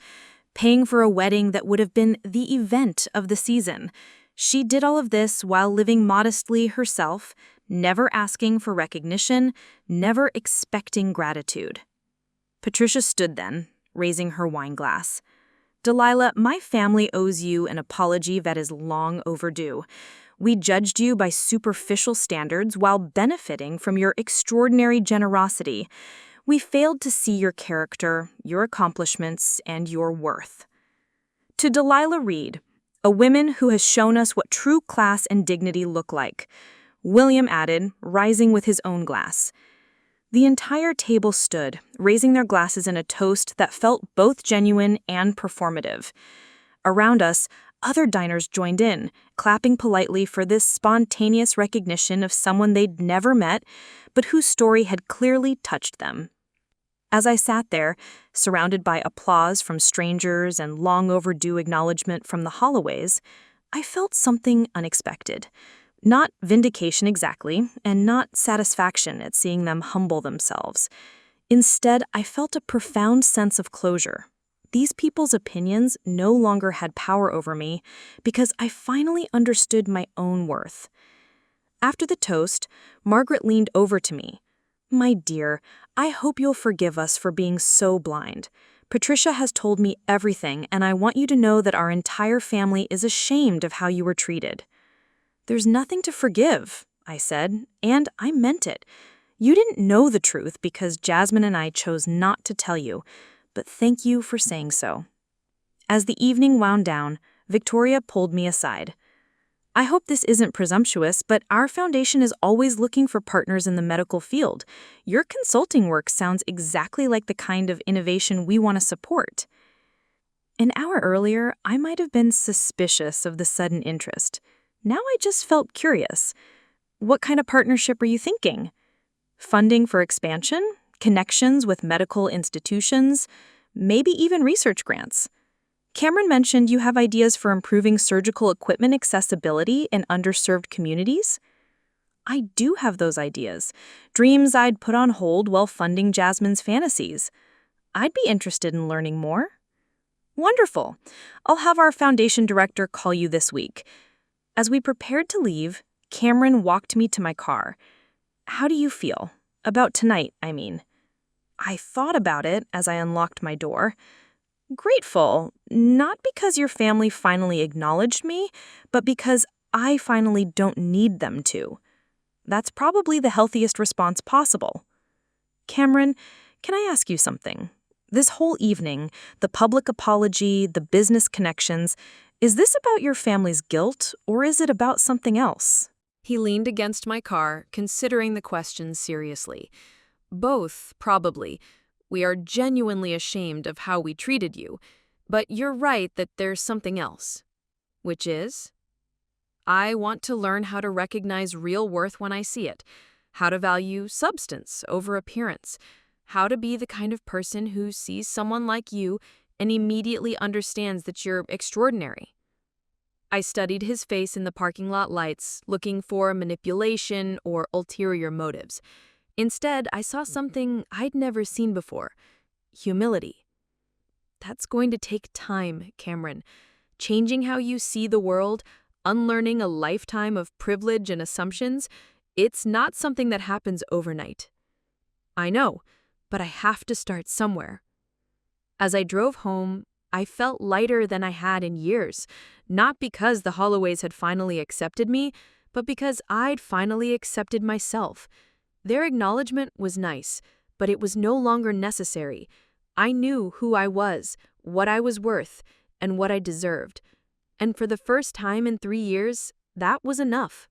paying for a wedding that would have been the event of the season. She did all of this while living modestly herself, never asking for recognition, never expecting gratitude." Patricia stood then, raising her wine glass. "Delilah, my family owes you an apology that is long overdue. We judged you by superficial standards while benefiting from your extraordinary generosity. We failed to see your character, your accomplishments, and your worth." To Delilah Reed, a woman who has shown us what true class and dignity look like, William added, rising with his own glass. The entire table stood, raising their glasses in a toast that felt both genuine and performative. Around us, other diners joined in, clapping politely for this spontaneous recognition of someone they'd never met, but whose story had clearly touched them. As I sat there, surrounded by applause from strangers and long overdue acknowledgement from the Holloways, I felt something unexpected. Not vindication exactly, and not satisfaction at seeing them humble themselves. Instead, I felt a profound sense of closure. These people's opinions no longer had power over me because I finally understood my own worth. After the toast, Margaret leaned over to me. "My dear, I hope you'll forgive us for being so blind. Patricia has told me everything, and I want you to know that our entire family is ashamed of how you were treated." "There's nothing to forgive," I said, and I meant it. "You didn't know the truth because Jasmine and I chose not to tell you, but thank you for saying so." As the evening wound down, Victoria pulled me aside. "I hope this isn't presumptuous, but our foundation is always looking for partners in the medical field. Your consulting work sounds exactly like the kind of innovation we want to support." An hour earlier, I might have been suspicious of the sudden interest. Now I just felt curious. What kind of partnership are you thinking? Funding for expansion? Connections with medical institutions? Maybe even research grants? Cameron mentioned you have ideas for improving surgical equipment accessibility in underserved communities. I do have those ideas, dreams I'd put on hold while funding Jasmine's fantasies. I'd be interested in learning more. Wonderful. I'll have our foundation director call you this week. As we prepared to leave, Cameron walked me to my car. "How do you feel? About tonight, I mean." I thought about it as I unlocked my door. "Grateful, not because your family finally acknowledged me, but because I finally don't need them to. That's probably the healthiest response possible." "Cameron, can I ask you something? This whole evening, the public apology, the business connections, is this about your family's guilt, or is it about something else?" He leaned against my car, considering the question seriously. "Both, probably. We are genuinely ashamed of how we treated you. But you're right that there's something else. Which is? I want to learn how to recognize real worth when I see it, how to value substance over appearance, how to be the kind of person who sees someone like you and immediately understands that you're extraordinary." I studied his face in the parking lot lights, looking for manipulation or ulterior motives. Instead, I saw something I'd never seen before: humility. "That's going to take time, Cameron. Changing how you see the world, unlearning a lifetime of privilege and assumptions, it's not something that happens overnight." "I know, but I have to start somewhere." As I drove home, I felt lighter than I had in years, not because the Holloways had finally accepted me, but because I'd finally accepted myself. Their acknowledgement was nice, but it was no longer necessary. I knew who I was, what I was worth, and what I deserved. And for the first time in 3 years, that was enough.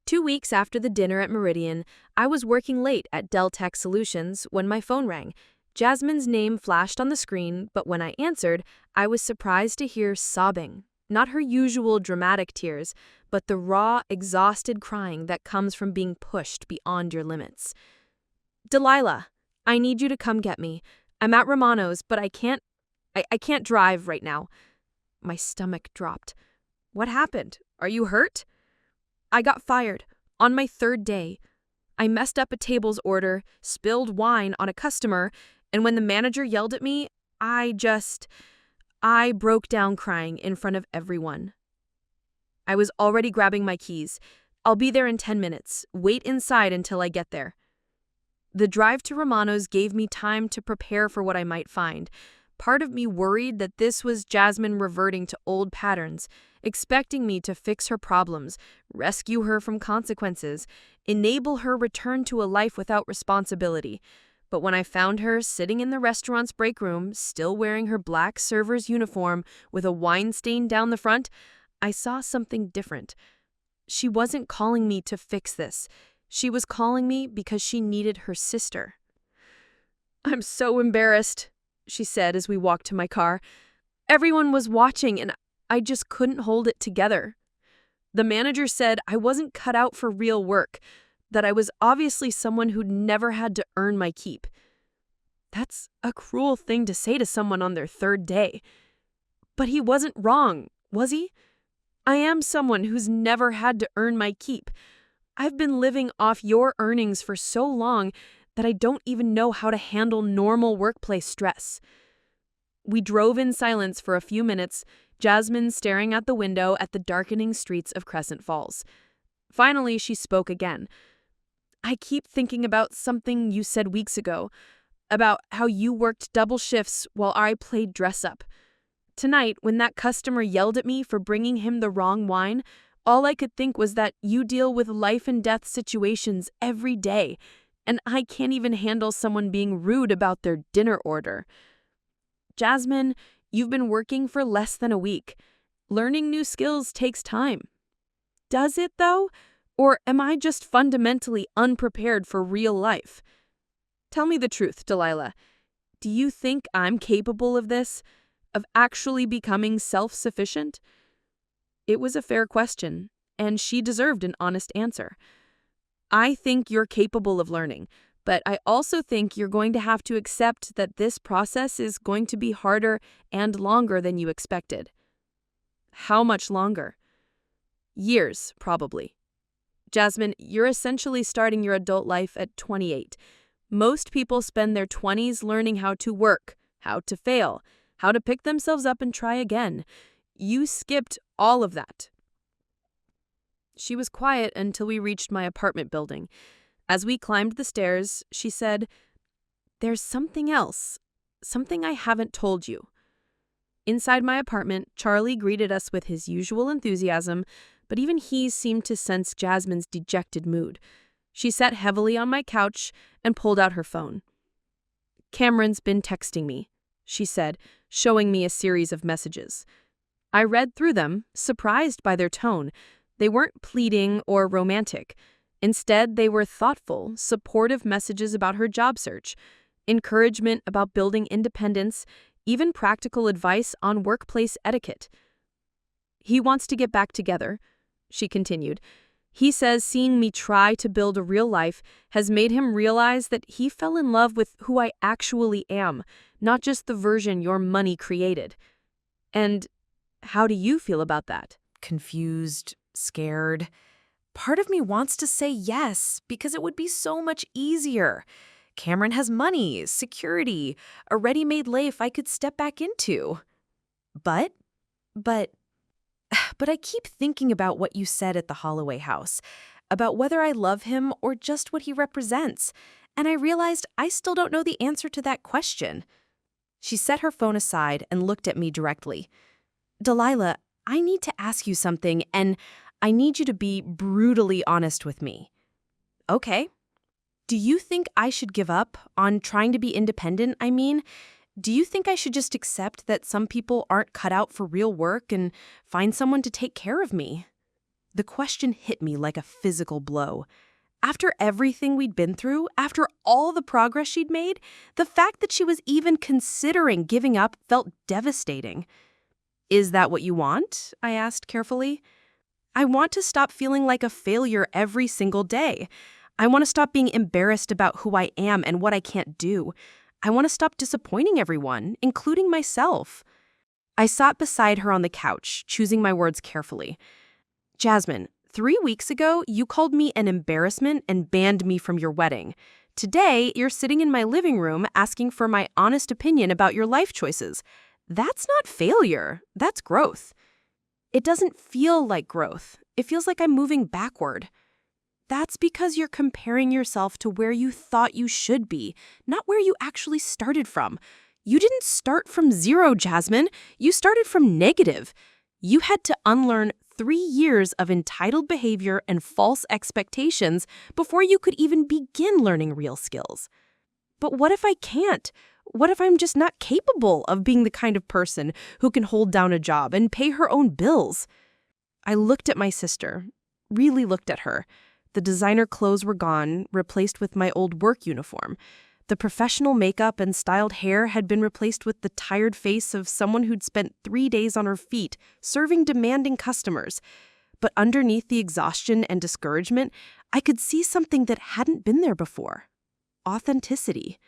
2 weeks after the dinner at Meridian, I was working late at Dell Tech Solutions when my phone rang. Jasmine's name flashed on the screen, but when I answered, I was surprised to hear sobbing. Not her usual dramatic tears, but the raw, exhausted crying that comes from being pushed beyond your limits. "Delilah, I need you to come get me. I'm at Romano's, but I can't drive right now." My stomach dropped. "What happened? Are you hurt?" "I got fired on my 3rd day. I messed up a tables order, spilled wine on a customer, and when the manager yelled at me, I broke down crying in front of everyone. I was already grabbing my keys. "I'll be there in 10 minutes. Wait inside until I get there." The drive to Romano's gave me time to prepare for what I might find. Part of me worried that this was Jasmine reverting to old patterns, expecting me to fix her problems, rescue her from consequences, enable her return to a life without responsibility. But when I found her sitting in the restaurant's break room, still wearing her black server's uniform with a wine stain down the front, I saw something different. She wasn't calling me to fix this. She was calling me because she needed her sister. "I'm so embarrassed," she said as we walked to my car. "Everyone was watching and I just couldn't hold it together. The manager said I wasn't cut out for real work, that I was obviously someone who'd never had to earn my keep. That's a cruel thing to say to someone on their 3rd day. But he wasn't wrong, was he? I am someone who's never had to earn my keep. I've been living off your earnings for so long that I don't even know how to handle normal workplace stress." We drove in silence for a few minutes, Jasmine staring out the window at the darkening streets of Crescent Falls. Finally, she spoke again. "I keep thinking about something you said weeks ago, about how you worked double shifts while I played dress-up. Tonight, when that customer yelled at me for bringing him the wrong wine, all I could think was that you deal with life-and-death situations every day, and I can't even handle someone being rude about their dinner order. Jasmine, you've been working for less than a week. Learning new skills takes time. Does it, though? Or am I just fundamentally unprepared for real life? Tell me the truth, Delilah. Do you think I'm capable of this? Of actually becoming self-sufficient?" It was a fair question, and she deserved an honest answer. "I think you're capable of learning, but I also think you're going to have to accept that this process is going to be harder and longer than you expected." "How much longer?" "Years, probably. Jasmine, you're essentially starting your adult life at 28. Most people spend their 20s learning how to work, how to fail, how to pick themselves up and try again. You skipped all of that." She was quiet until we reached my apartment building. As we climbed the stairs, she said, "There's something else, something I haven't told you." Inside my apartment, Charlie greeted us with his usual enthusiasm, but even he seemed to sense Jasmine's dejected mood. She sat heavily on my couch and pulled out her phone. "Cameron's been texting me," she said, showing me a series of messages. I read through them, surprised by their tone. They weren't pleading or romantic. Instead, they were thoughtful, supportive messages about her job search, encouragement about building independence, even practical advice on workplace etiquette. "He wants to get back together," she continued. "He says seeing me try to build a real life has made him realize that he fell in love with who I actually am, not just the version your money created." And how do you feel about that? Confused, scared. Part of me wants to say yes, because it would be so much easier. Cameron has money, security, a ready-made life I could step back into. But I keep thinking about what you said at the Holloway house, about whether I love him or just what he represents, and I realized I still don't know the answer to that question. She set her phone aside and looked at me directly. "Delilah, I need to ask you something, and I need you to be brutally honest with me." "Okay. Do you think I should give up on trying to be independent, I mean? Do you think I should just accept that some people aren't cut out for real work and find someone to take care of me?" The question hit me like a physical blow. After everything we'd been through, after all the progress she'd made, the fact that she was even considering giving up felt devastating. "Is that what you want?" I asked carefully. "I want to stop feeling like a failure every single day. I want to stop being embarrassed about who I am and what I can't do. I want to stop disappointing everyone, including myself." I sat beside her on the couch, choosing my words carefully. "Jasmine, 3 weeks ago, you called me an embarrassment and banned me from your wedding. Today, you're sitting in my living room asking for my honest opinion about your life choices. That's not failure. That's growth." "It doesn't feel like growth. It feels like I'm moving backward." "That's because you're comparing yourself to where you thought you should be, not where you actually started from. You didn't start from zero, Jasmine. You started from negative. You had to unlearn 3 years of entitled behavior and false expectations before you could even begin learning real skills." "But what if I can't? What if I'm just not capable of being the kind of person who can hold down a job and pay her own bills?" I looked at my sister, really looked at her. The designer clothes were gone, replaced with my old work uniform. The professional makeup and styled hair had been replaced with the tired face of someone who'd spent 3 days on her feet, serving demanding customers. But underneath the exhaustion and discouragement, I could see something that hadn't been there before. Authenticity.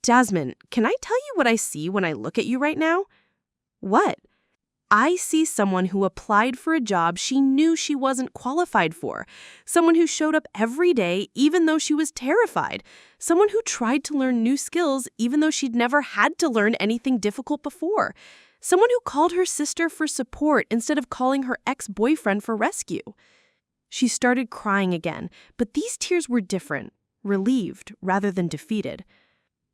"Jasmine, can I tell you what I see when I look at you right now?" "What?" "I see someone who applied for a job she knew she wasn't qualified for. Someone who showed up every day even though she was terrified. Someone who tried to learn new skills even though she'd never had to learn anything difficult before. Someone who called her sister for support instead of calling her ex-boyfriend for rescue. She started crying again, but these tears were different, relieved rather than defeated.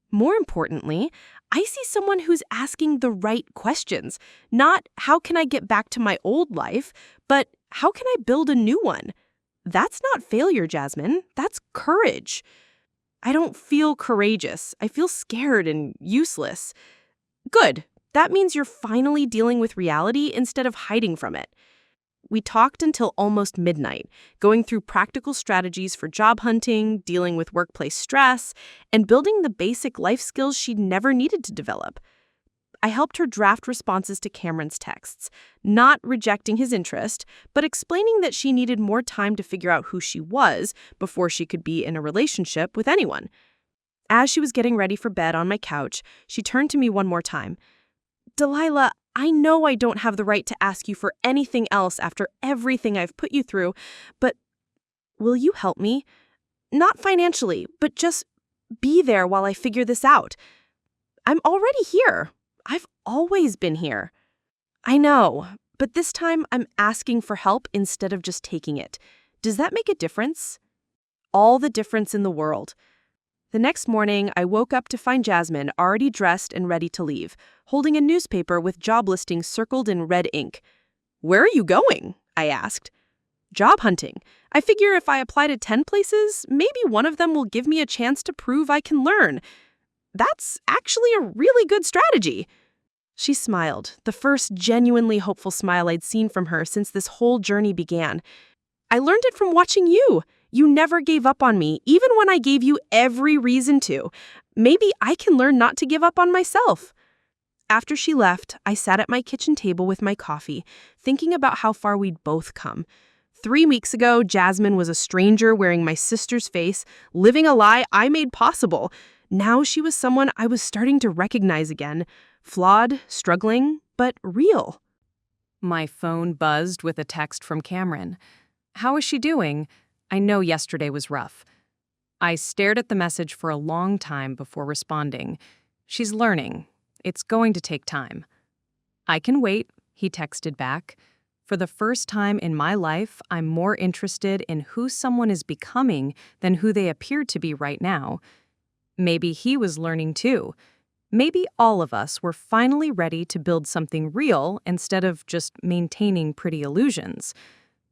More importantly, I see someone who's asking the right questions. Not, how can I get back to my old life, but how can I build a new one? That's not failure, Jasmine. That's courage. I don't feel courageous. I feel scared and useless. Good. That means you're finally dealing with reality instead of hiding from it. We talked until almost midnight, going through practical strategies for job hunting, dealing with workplace stress, and building the basic life skills she'd never needed to develop. I helped her draft responses to Cameron's texts, not rejecting his interest, but explaining that she needed more time to figure out who she was before she could be in a relationship with anyone. As she was getting ready for bed on my couch, she turned to me one more time. Delilah, I know I don't have the right to ask you for anything else after everything I've put you through, but will you help me? Not financially, but just be there while I figure this out. I'm already here. I've always been here. I know, but this time I'm asking for help instead of just taking it. Does that make a difference? All the difference in the world. The next morning, I woke up to find Jasmine already dressed and ready to leave, holding a newspaper with job listings circled in red ink. "Where are you going?" I asked. "Job hunting. I figure if I apply to 10 places, maybe one of them will give me a chance to prove I can learn. That's actually a really good strategy." She smiled, the first genuinely hopeful smile I'd seen from her since this whole journey began. "I learned it from watching you. You never gave up on me, even when I gave you every reason to. Maybe I can learn not to give up on myself." After she left, I sat at my kitchen table with my coffee, thinking about how far we'd both come. 3 weeks ago, Jasmine was a stranger wearing my sister's face, living a lie I made possible. Now she was someone I was starting to recognize again. Flawed, struggling, but real. My phone buzzed with a text from Cameron. "How is she doing? I know yesterday was rough." I stared at the message for a long time before responding. "She's learning. It's going to take time." "I can wait," he texted back. "For the first time in my life, I'm more interested in who someone is becoming than who they appear to be right now." Maybe he was learning too. Maybe all of us were finally ready to build something real instead of just maintaining pretty illusions.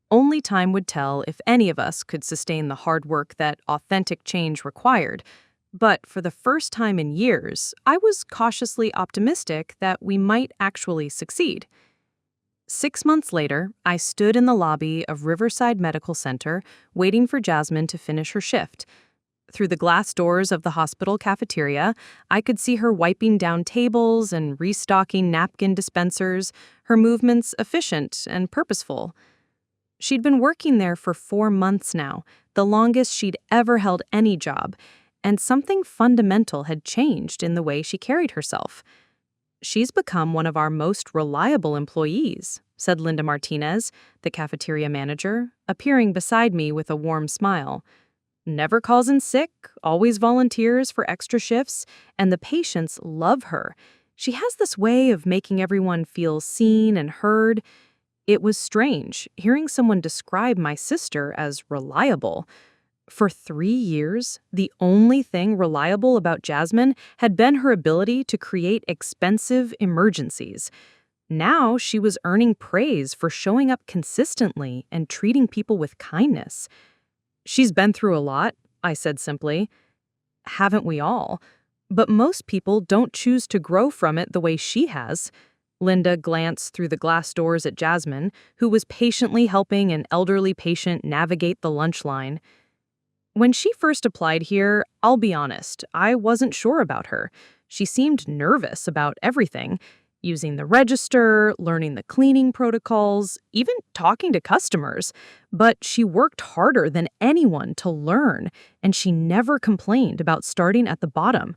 Only time would tell if any of us could sustain the hard work that authentic change required. But for the first time in years, I was cautiously optimistic that we might actually succeed. 6 months later, I stood in the lobby of Riverside Medical Center, waiting for Jasmine to finish her shift. Through the glass doors of the hospital cafeteria, I could see her wiping down tables and restocking napkin dispensers, her movements efficient and purposeful. She'd been working there for 4 months now, the longest she'd ever held any job, and something fundamental had changed in the way she carried herself. "She's become one of our most reliable employees," said Linda Martinez, the cafeteria manager, appearing beside me with a warm smile. "Never calls in sick, always volunteers for extra shifts, and the patients love her. She has this way of making everyone feel seen and heard." It was strange hearing someone describe my sister as reliable. For 3 years, the only thing reliable about Jasmine had been her ability to create expensive emergencies. Now she was earning praise for showing up consistently and treating people with kindness. "She's been through a lot," I said simply. "Haven't we all? But most people don't choose to grow from it the way she has." Linda glanced through the glass doors at Jasmine, who was patiently helping an elderly patient navigate the lunch line. "When she first applied here, I'll be honest, I wasn't sure about her. She seemed nervous about everything, using the register, learning the cleaning protocols, even talking to customers. But she worked harder than anyone to learn, and she never complained about starting at the bottom."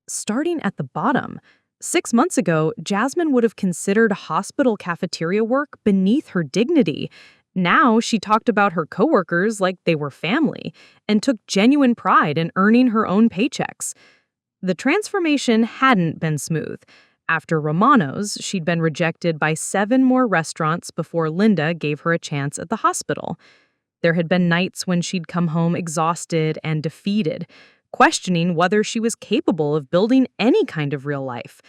Starting at the bottom. 6 months ago, Jasmine would have considered hospital cafeteria work beneath her dignity. Now she talked about her coworkers like they were family and took genuine pride in earning her own paychecks. The transformation hadn't been smooth. After Romano's, she'd been rejected by 7 more restaurants before Linda gave her a chance at the hospital. There had been nights when she'd come home exhausted and defeated, questioning whether she was capable of building any kind of real life.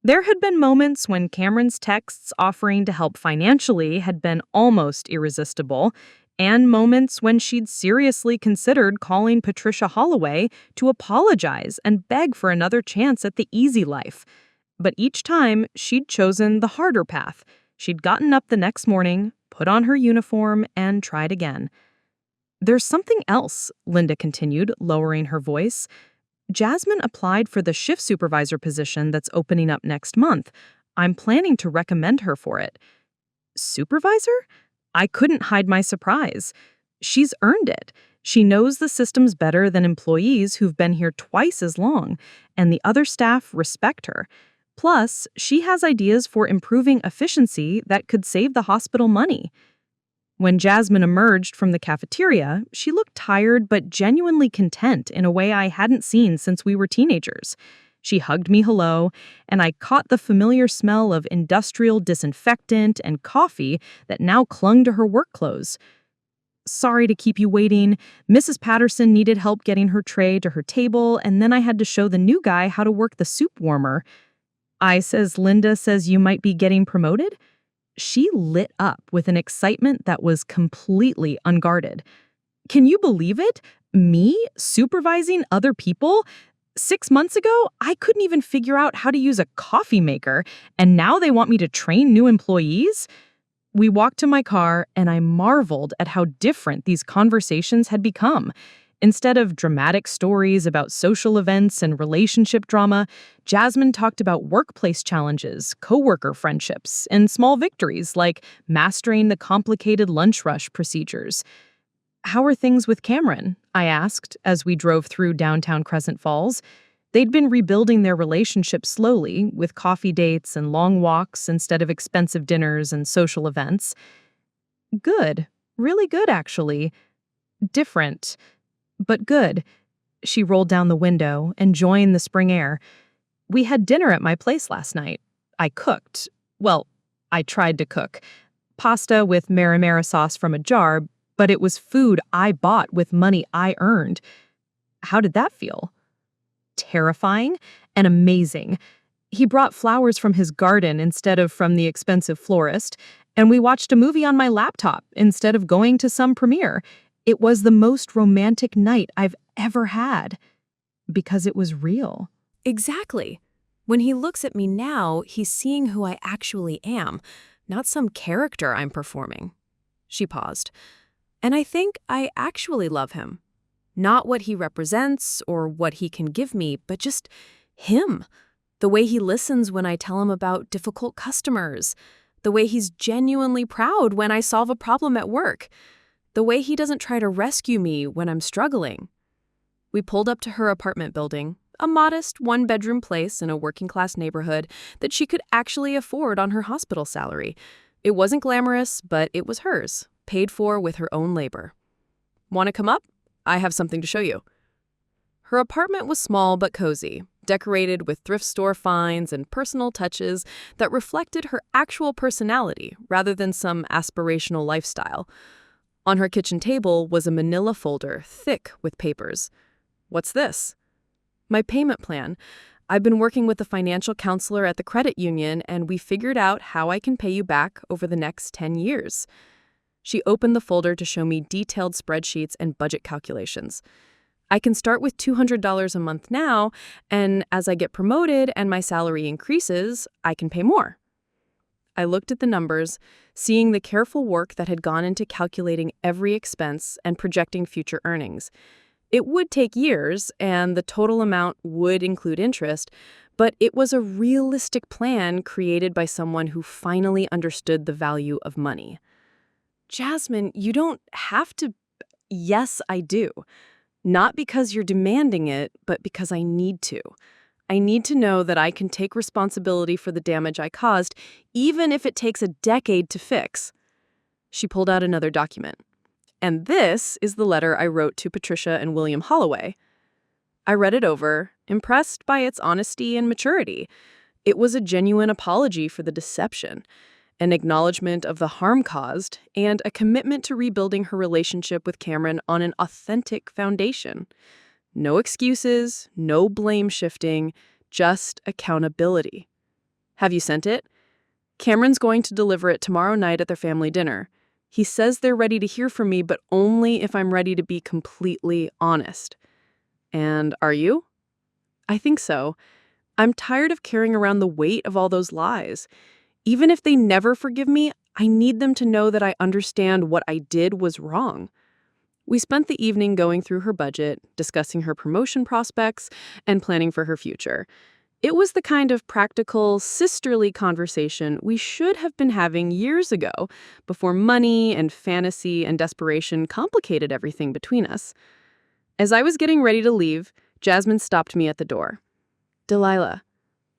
There had been moments when Cameron's texts offering to help financially had been almost irresistible, and moments when she'd seriously considered calling Patricia Holloway to apologize and beg for another chance at the easy life. But each time, she'd chosen the harder path. She'd gotten up the next morning, put on her uniform, and tried again. "There's something else," Linda continued, lowering her voice. "Jasmine applied for the shift supervisor position that's opening up next month. I'm planning to recommend her for it." "Supervisor?" I couldn't hide my surprise. She's earned it. She knows the systems better than employees who've been here twice as long, and the other staff respect her. Plus, she has ideas for improving efficiency that could save the hospital money. When Jasmine emerged from the cafeteria, she looked tired but genuinely content in a way I hadn't seen since we were teenagers. She hugged me hello, and I caught the familiar smell of industrial disinfectant and coffee that now clung to her work clothes. "Sorry to keep you waiting. Mrs. Patterson needed help getting her tray to her table, and then I had to show the new guy how to work the soup warmer." Linda says you might be getting promoted? She lit up with an excitement that was completely unguarded. "Can you believe it? Me supervising other people? 6 months ago, I couldn't even figure out how to use a coffee maker, and now they want me to train new employees?" We walked to my car, and I marveled at how different these conversations had become. Instead of dramatic stories about social events and relationship drama, Jasmine talked about workplace challenges, coworker friendships, and small victories like mastering the complicated lunch rush procedures. "How are things with Cameron?" I asked as we drove through downtown Crescent Falls. They'd been rebuilding their relationship slowly, with coffee dates and long walks instead of expensive dinners and social events. "Good. Really good, actually. Different, but good." She rolled down the window, enjoying the spring air. "We had dinner at my place last night. I cooked. Well, I tried to cook. Pasta with marinara sauce from a jar, but it was food I bought with money I earned." "How did that feel?" "Terrifying and amazing. He brought flowers from his garden instead of from the expensive florist, and we watched a movie on my laptop instead of going to some premiere. It was the most romantic night I've ever had. Because it was real." Exactly. When he looks at me now, he's seeing who I actually am, not some character I'm performing. She paused. "And I think I actually love him. Not what he represents or what he can give me, but just him. The way he listens when I tell him about difficult customers. The way he's genuinely proud when I solve a problem at work. The way he doesn't try to rescue me when I'm struggling." We pulled up to her apartment building, a modest one-bedroom place in a working-class neighborhood that she could actually afford on her hospital salary. It wasn't glamorous, but it was hers, paid for with her own labor. "Want to come up? I have something to show you." Her apartment was small but cozy, decorated with thrift store finds and personal touches that reflected her actual personality rather than some aspirational lifestyle. On her kitchen table was a manila folder thick with papers. "What's this?" "My payment plan. I've been working with a financial counselor at the credit union, and we figured out how I can pay you back over the next 10 years. She opened the folder to show me detailed spreadsheets and budget calculations. "I can start with $200 a month now, and as I get promoted and my salary increases, I can pay more." I looked at the numbers, seeing the careful work that had gone into calculating every expense and projecting future earnings. It would take years, and the total amount would include interest, but it was a realistic plan created by someone who finally understood the value of money. "Jasmine, you don't have to—" "Yes, I do. Not because you're demanding it, but because I need to. I need to know that I can take responsibility for the damage I caused, even if it takes a decade to fix." She pulled out another document. "And this is the letter I wrote to Patricia and William Holloway." I read it over, impressed by its honesty and maturity. It was a genuine apology for the deception, an acknowledgement of the harm caused, and a commitment to rebuilding her relationship with Cameron on an authentic foundation. No excuses, no blame shifting, just accountability. Have you sent it? Cameron's going to deliver it tomorrow night at their family dinner. He says they're ready to hear from me, but only if I'm ready to be completely honest. And are you? I think so. I'm tired of carrying around the weight of all those lies. Even if they never forgive me, I need them to know that I understand what I did was wrong. We spent the evening going through her budget, discussing her promotion prospects, and planning for her future. It was the kind of practical, sisterly conversation we should have been having years ago, before money and fantasy and desperation complicated everything between us. As I was getting ready to leave, Jasmine stopped me at the door. Delilah,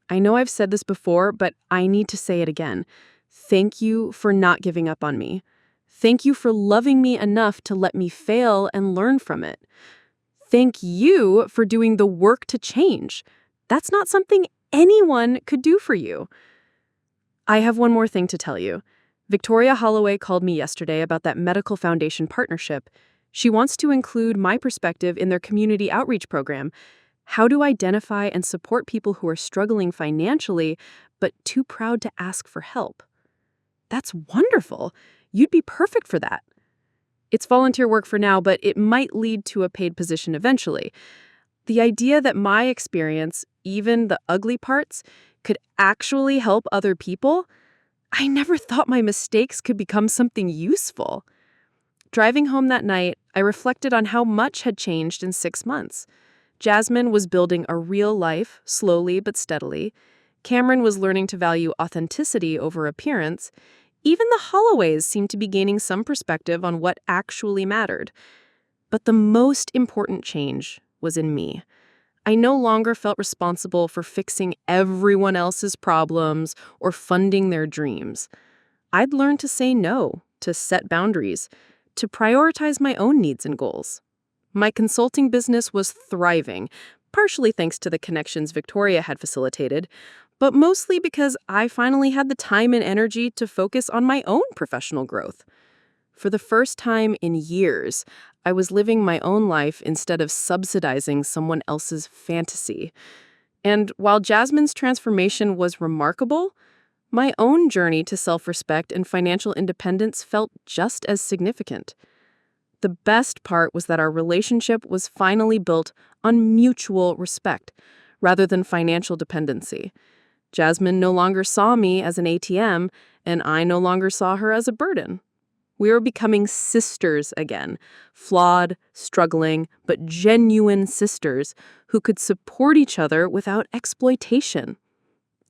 I know I've said this before, but I need to say it again. Thank you for not giving up on me. Thank you for loving me enough to let me fail and learn from it. Thank you for doing the work to change. That's not something anyone could do for you. I have one more thing to tell you. Victoria Holloway called me yesterday about that Medical Foundation partnership. She wants to include my perspective in their community outreach program. How to identify and support people who are struggling financially, but too proud to ask for help. That's wonderful. You'd be perfect for that. It's volunteer work for now, but it might lead to a paid position eventually. The idea that my experience, even the ugly parts, could actually help other people, I never thought my mistakes could become something useful. Driving home that night, I reflected on how much had changed in 6 months. Jasmine was building a real life, slowly but steadily. Cameron was learning to value authenticity over appearance. Even the Holloways seemed to be gaining some perspective on what actually mattered. But the most important change was in me. I no longer felt responsible for fixing everyone else's problems or funding their dreams. I'd learned to say no, to set boundaries, to prioritize my own needs and goals. My consulting business was thriving, partially thanks to the connections Victoria had facilitated, but mostly because I finally had the time and energy to focus on my own professional growth. For the first time in years, I was living my own life instead of subsidizing someone else's fantasy. And while Jasmine's transformation was remarkable, my own journey to self-respect and financial independence felt just as significant. The best part was that our relationship was finally built on mutual respect, rather than financial dependency. Jasmine no longer saw me as an ATM, and I no longer saw her as a burden. We were becoming sisters again, flawed, struggling, but genuine sisters who could support each other without exploitation.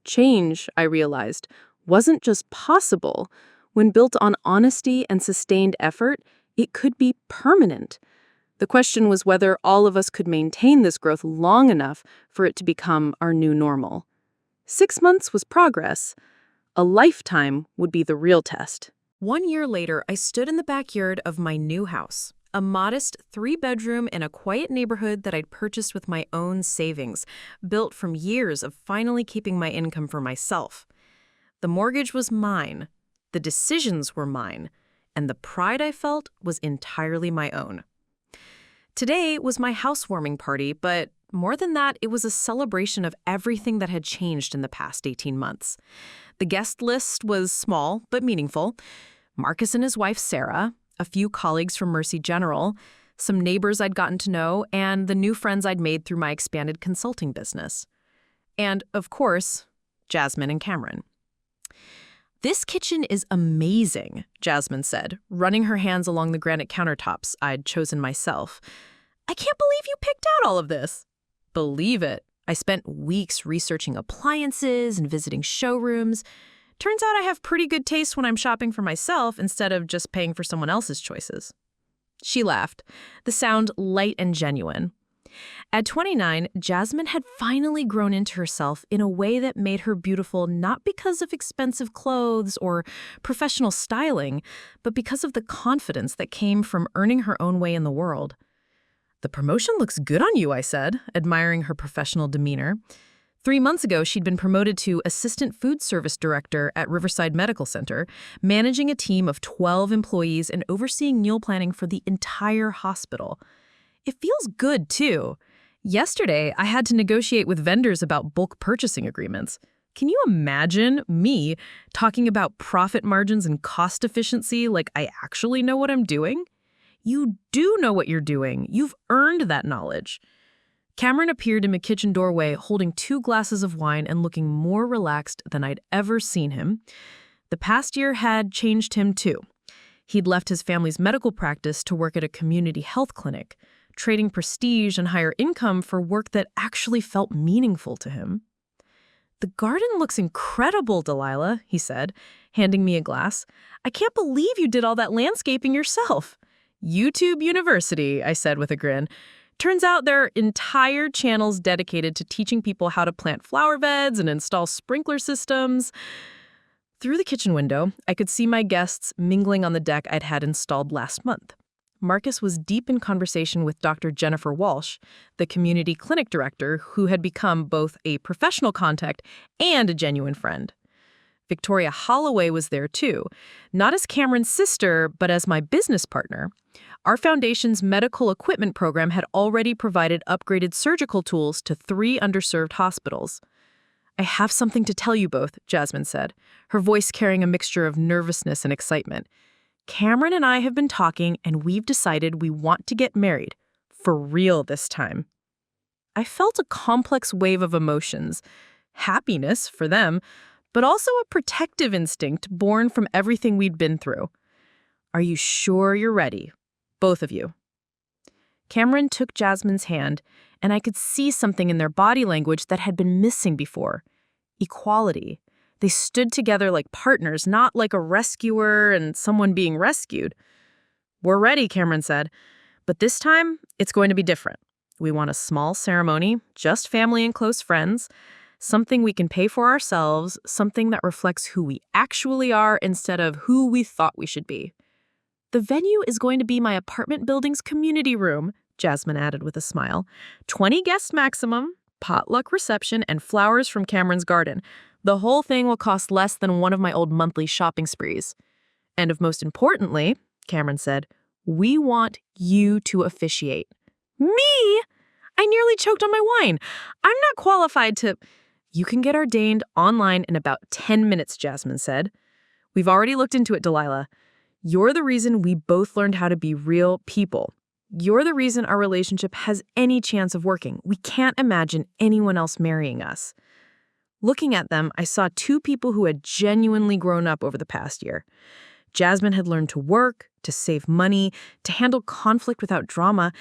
Change, I realized, wasn't just possible. When built on honesty and sustained effort, it could be permanent. The question was whether all of us could maintain this growth long enough for it to become our new normal. 6 months was progress. A lifetime would be the real test. 1 year later, I stood in the backyard of my new house, a modest 3-bedroom in a quiet neighborhood that I'd purchased with my own savings, built from years of finally keeping my income for myself. The mortgage was mine, the decisions were mine, and the pride I felt was entirely my own. Today was my housewarming party, but more than that, it was a celebration of everything that had changed in the past 18 months. The guest list was small but meaningful. Marcus and his wife, Sarah, a few colleagues from Mercy General, some neighbors I'd gotten to know, and the new friends I'd made through my expanded consulting business. And, of course, Jasmine and Cameron. "This kitchen is amazing," Jasmine said, running her hands along the granite countertops I'd chosen myself. "I can't believe you picked out all of this." Believe it. I spent weeks researching appliances and visiting showrooms. Turns out I have pretty good taste when I'm shopping for myself instead of just paying for someone else's choices. She laughed, the sound light and genuine. At 29, Jasmine had finally grown into herself in a way that made her beautiful not because of expensive clothes or professional styling, but because of the confidence that came from earning her own way in the world. "The promotion looks good on you," I said, admiring her professional demeanor. 3 months ago, she'd been promoted to Assistant Food Service Director at Riverside Medical Center, managing a team of 12 employees and overseeing meal planning for the entire hospital. It feels good, too. Yesterday, I had to negotiate with vendors about bulk purchasing agreements. Can you imagine me talking about profit margins and cost efficiency like I actually know what I'm doing? You do know what you're doing. You've earned that knowledge. Cameron appeared in the kitchen doorway holding 2 glasses of wine and looking more relaxed than I'd ever seen him. The past year had changed him, too. He'd left his family's medical practice to work at a community health clinic, trading prestige and higher income for work that actually felt meaningful to him. "The garden looks incredible, Delilah," he said, handing me a glass. "I can't believe you did all that landscaping yourself." "YouTube University," I said with a grin. "Turns out there are entire channels dedicated to teaching people how to plant flower beds and install sprinkler systems." Through the kitchen window, I could see my guests mingling on the deck I'd had installed last month. Marcus was deep in conversation with Dr. Jennifer Walsh, the community clinic director who had become both a professional contact and a genuine friend. Victoria Holloway was there too, not as Cameron's sister, but as my business partner. Our foundation's medical equipment program had already provided upgraded surgical tools to 3 underserved hospitals. "I have something to tell you both," Jasmine said, her voice carrying a mixture of nervousness and excitement. "Cameron and I have been talking, and we've decided we want to get married. For real this time." I felt a complex wave of emotions. Happiness for them, but also a protective instinct born from everything we'd been through. "Are you sure you're ready? Both of you?" Cameron took Jasmine's hand, and I could see something in their body language that had been missing before. Equality. They stood together like partners, not like a rescuer and someone being rescued. "We're ready," Cameron said. "But this time, it's going to be different. We want a small ceremony, just family and close friends, something we can pay for ourselves, something that reflects who we actually are instead of who we thought we should be." "The venue is going to be my apartment building's community room," Jasmine added with a smile. 20 guests maximum, potluck reception, and flowers from Cameron's garden. The whole thing will cost less than one of my old monthly shopping sprees. "And of most importantly," Cameron said, "we want you to officiate." "Me?" I nearly choked on my wine. "I'm not qualified to—" "You can get ordained online in about 10 minutes, Jasmine said. "We've already looked into it, Delilah. You're the reason we both learned how to be real people. You're the reason our relationship has any chance of working. We can't imagine anyone else marrying us." Looking at them, I saw 2 people who had genuinely grown up over the past year. Jasmine had learned to work, to save money, to handle conflict without drama,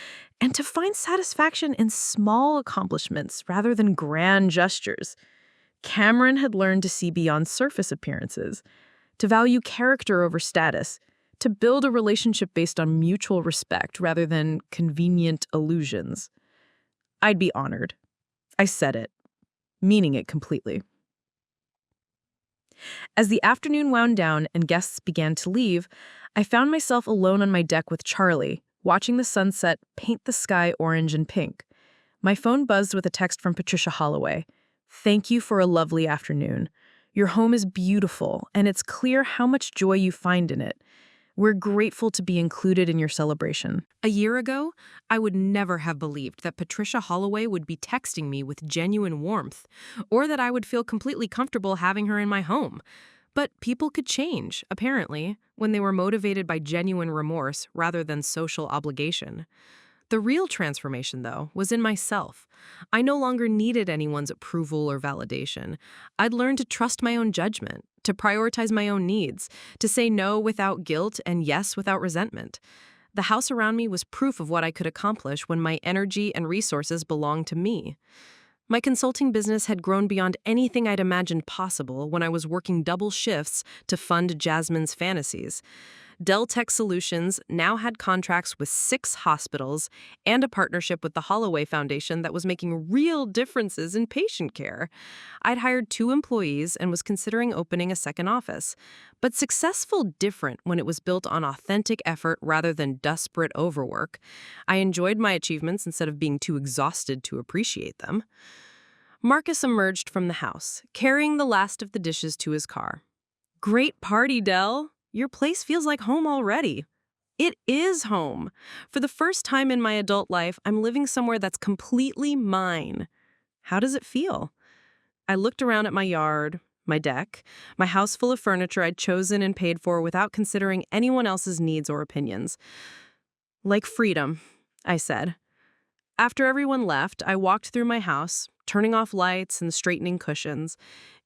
and to find satisfaction in small accomplishments rather than grand gestures. Cameron had learned to see beyond surface appearances, to value character over status, to build a relationship based on mutual respect rather than convenient illusions. I'd be honored. I said it, meaning it completely. As the afternoon wound down and guests began to leave, I found myself alone on my deck with Charlie, watching the sunset paint the sky orange and pink. My phone buzzed with a text from Patricia Holloway. "Thank you for a lovely afternoon. Your home is beautiful, and it's clear how much joy you find in it. We're grateful to be included in your celebration." A year ago, I would never have believed that Patricia Holloway would be texting me with genuine warmth, or that I would feel completely comfortable having her in my home. But people could change, apparently, when they were motivated by genuine remorse rather than social obligation. The real transformation, though, was in myself. I no longer needed anyone's approval or validation. I'd learned to trust my own judgment, to prioritize my own needs, to say no without guilt and yes without resentment. The house around me was proof of what I could accomplish when my energy and resources belonged to me. My consulting business had grown beyond anything I'd imagined possible when I was working double shifts to fund Jasmine's fantasies. Dell Tech Solutions now had contracts with 6 hospitals and a partnership with the Holloway Foundation that was making real differences in patient care. I'd hired 2 employees and was considering opening a second office. But successful different when it was built on authentic effort rather than desperate overwork. I enjoyed my achievements instead of being too exhausted to appreciate them. Marcus emerged from the house, carrying the last of the dishes to his car. "Great party, Del. Your place feels like home already." It is home. For the first time in my adult life, I'm living somewhere that's completely mine. How does it feel? I looked around at my yard, my deck, my house full of furniture I'd chosen and paid for without considering anyone else's needs or opinions. "Like freedom," I said. After everyone left, I walked through my house, turning off lights and straightening cushions.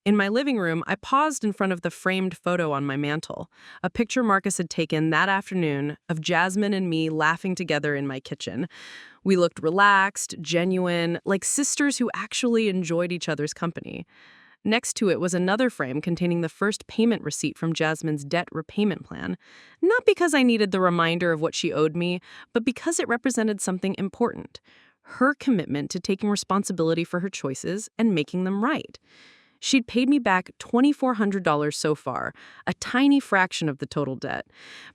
In my living room, I paused in front of the framed photo on my mantle, a picture Marcus had taken that afternoon of Jasmine and me laughing together in my kitchen. We looked relaxed, genuine, like sisters who actually enjoyed each other's company. Next to it was another frame containing the first payment receipt from Jasmine's debt repayment plan. Not because I needed the reminder of what she owed me, but because it represented something important: her commitment to taking responsibility for her choices and making them right. She'd paid me back $2,400 so far, a tiny fraction of the total debt.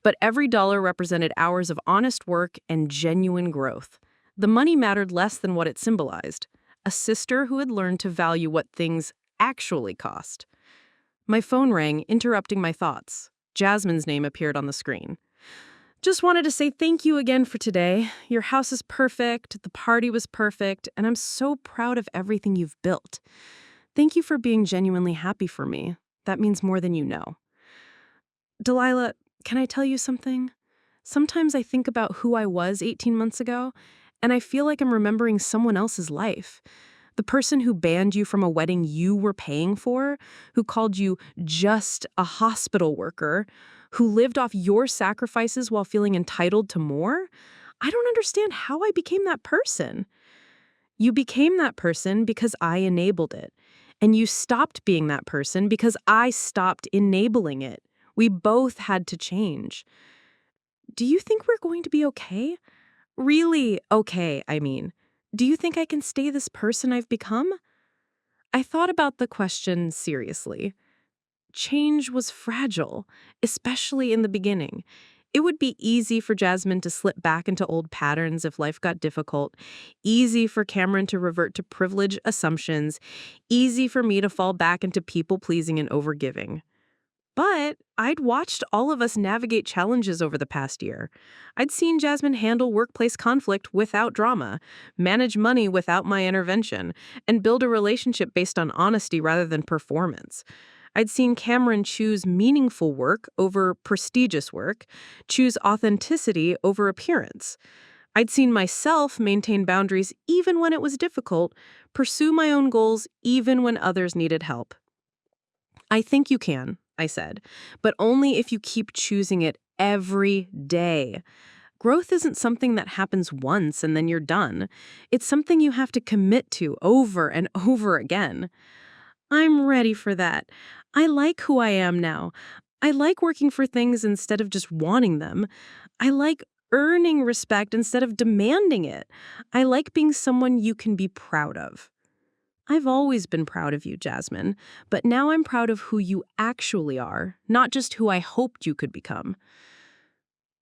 But every dollar represented hours of honest work and genuine growth. The money mattered less than what it symbolized: a sister who had learned to value what things actually cost. My phone rang, interrupting my thoughts. Jasmine's name appeared on the screen. "Just wanted to say thank you again for today. Your house is perfect, the party was perfect, and I'm so proud of everything you've built. Thank you for being genuinely happy for me. That means more than you know." "Delilah, can I tell you something? Sometimes I think about who I was 18 months ago, and I feel like I'm remembering someone else's life. The person who banned you from a wedding you were paying for, who called you just a hospital worker, who lived off your sacrifices while feeling entitled to more. I don't understand how I became that person." "You became that person because I enabled it. And you stopped being that person because I stopped enabling it. We both had to change." "Do you think we're going to be okay? Really okay, I mean. Do you think I can stay this person I've become?" I thought about the question seriously. Change was fragile, especially in the beginning. It would be easy for Jasmine to slip back into old patterns if life got difficult, easy for Cameron to revert to privilege assumptions, easy for me to fall back into people-pleasing and overgiving. But I'd watched all of us navigate challenges over the past year. I'd seen Jasmine handle workplace conflict without drama, manage money without my intervention, and build a relationship based on honesty rather than performance. I'd seen Cameron choose meaningful work over prestigious work, choose authenticity over appearance. I'd seen myself maintain boundaries even when it was difficult, pursue my own goals even when others needed help. "I think you can," I said, "but only if you keep choosing it every day. Growth isn't something that happens once and then you're done. It's something you have to commit to over and over again." "I'm ready for that. I like who I am now. I like working for things instead of just wanting them. I like earning respect instead of demanding it. I like being someone you can be proud of." "I've always been proud of you, Jasmine, but now I'm proud of who you actually are, not just who I hoped you could become."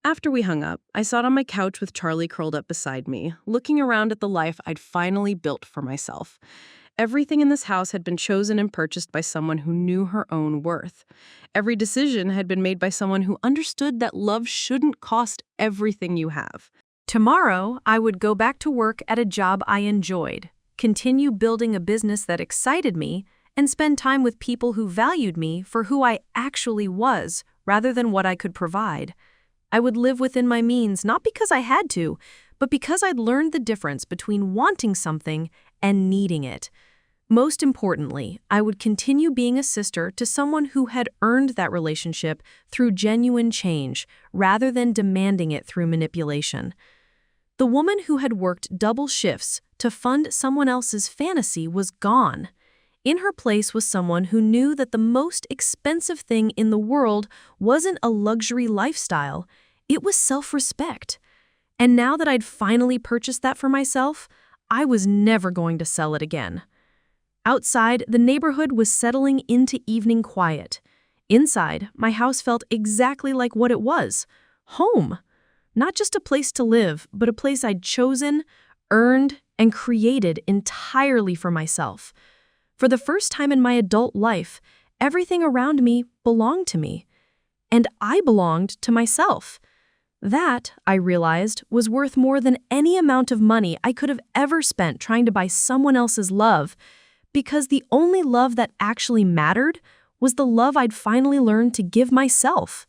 After we hung up, I sat on my couch with Charlie curled up beside me, looking around at the life I'd finally built for myself. Everything in this house had been chosen and purchased by someone who knew her own worth. Every decision had been made by someone who understood that love shouldn't cost everything you have. Tomorrow, I would go back to work at a job I enjoyed, continue building a business that excited me, and spend time with people who valued me for who I actually was rather than what I could provide. I would live within my means not because I had to, but because I'd learned the difference between wanting something and needing it. Most importantly, I would continue being a sister to someone who had earned that relationship through genuine change rather than demanding it through manipulation. The woman who had worked double shifts to fund someone else's fantasy was gone. In her place was someone who knew that the most expensive thing in the world wasn't a luxury lifestyle, it was self-respect. And now that I'd finally purchased that for myself, I was never going to sell it again. Outside, the neighborhood was settling into evening quiet. Inside, my house felt exactly like what it was: home. Not just a place to live, but a place I'd chosen, earned, and created entirely for myself. For the first time in my adult life, everything around me belonged to me. And I belonged to myself. That, I realized, was worth more than any amount of money I could have ever spent trying to buy someone else's love, because the only love that actually mattered was the love I'd finally learned to give myself.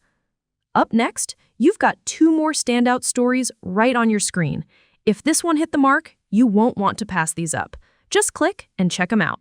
Up next, you've got 2 more standout stories right on your screen. If this one hit the mark, you won't want to pass these up. Just click and check them out.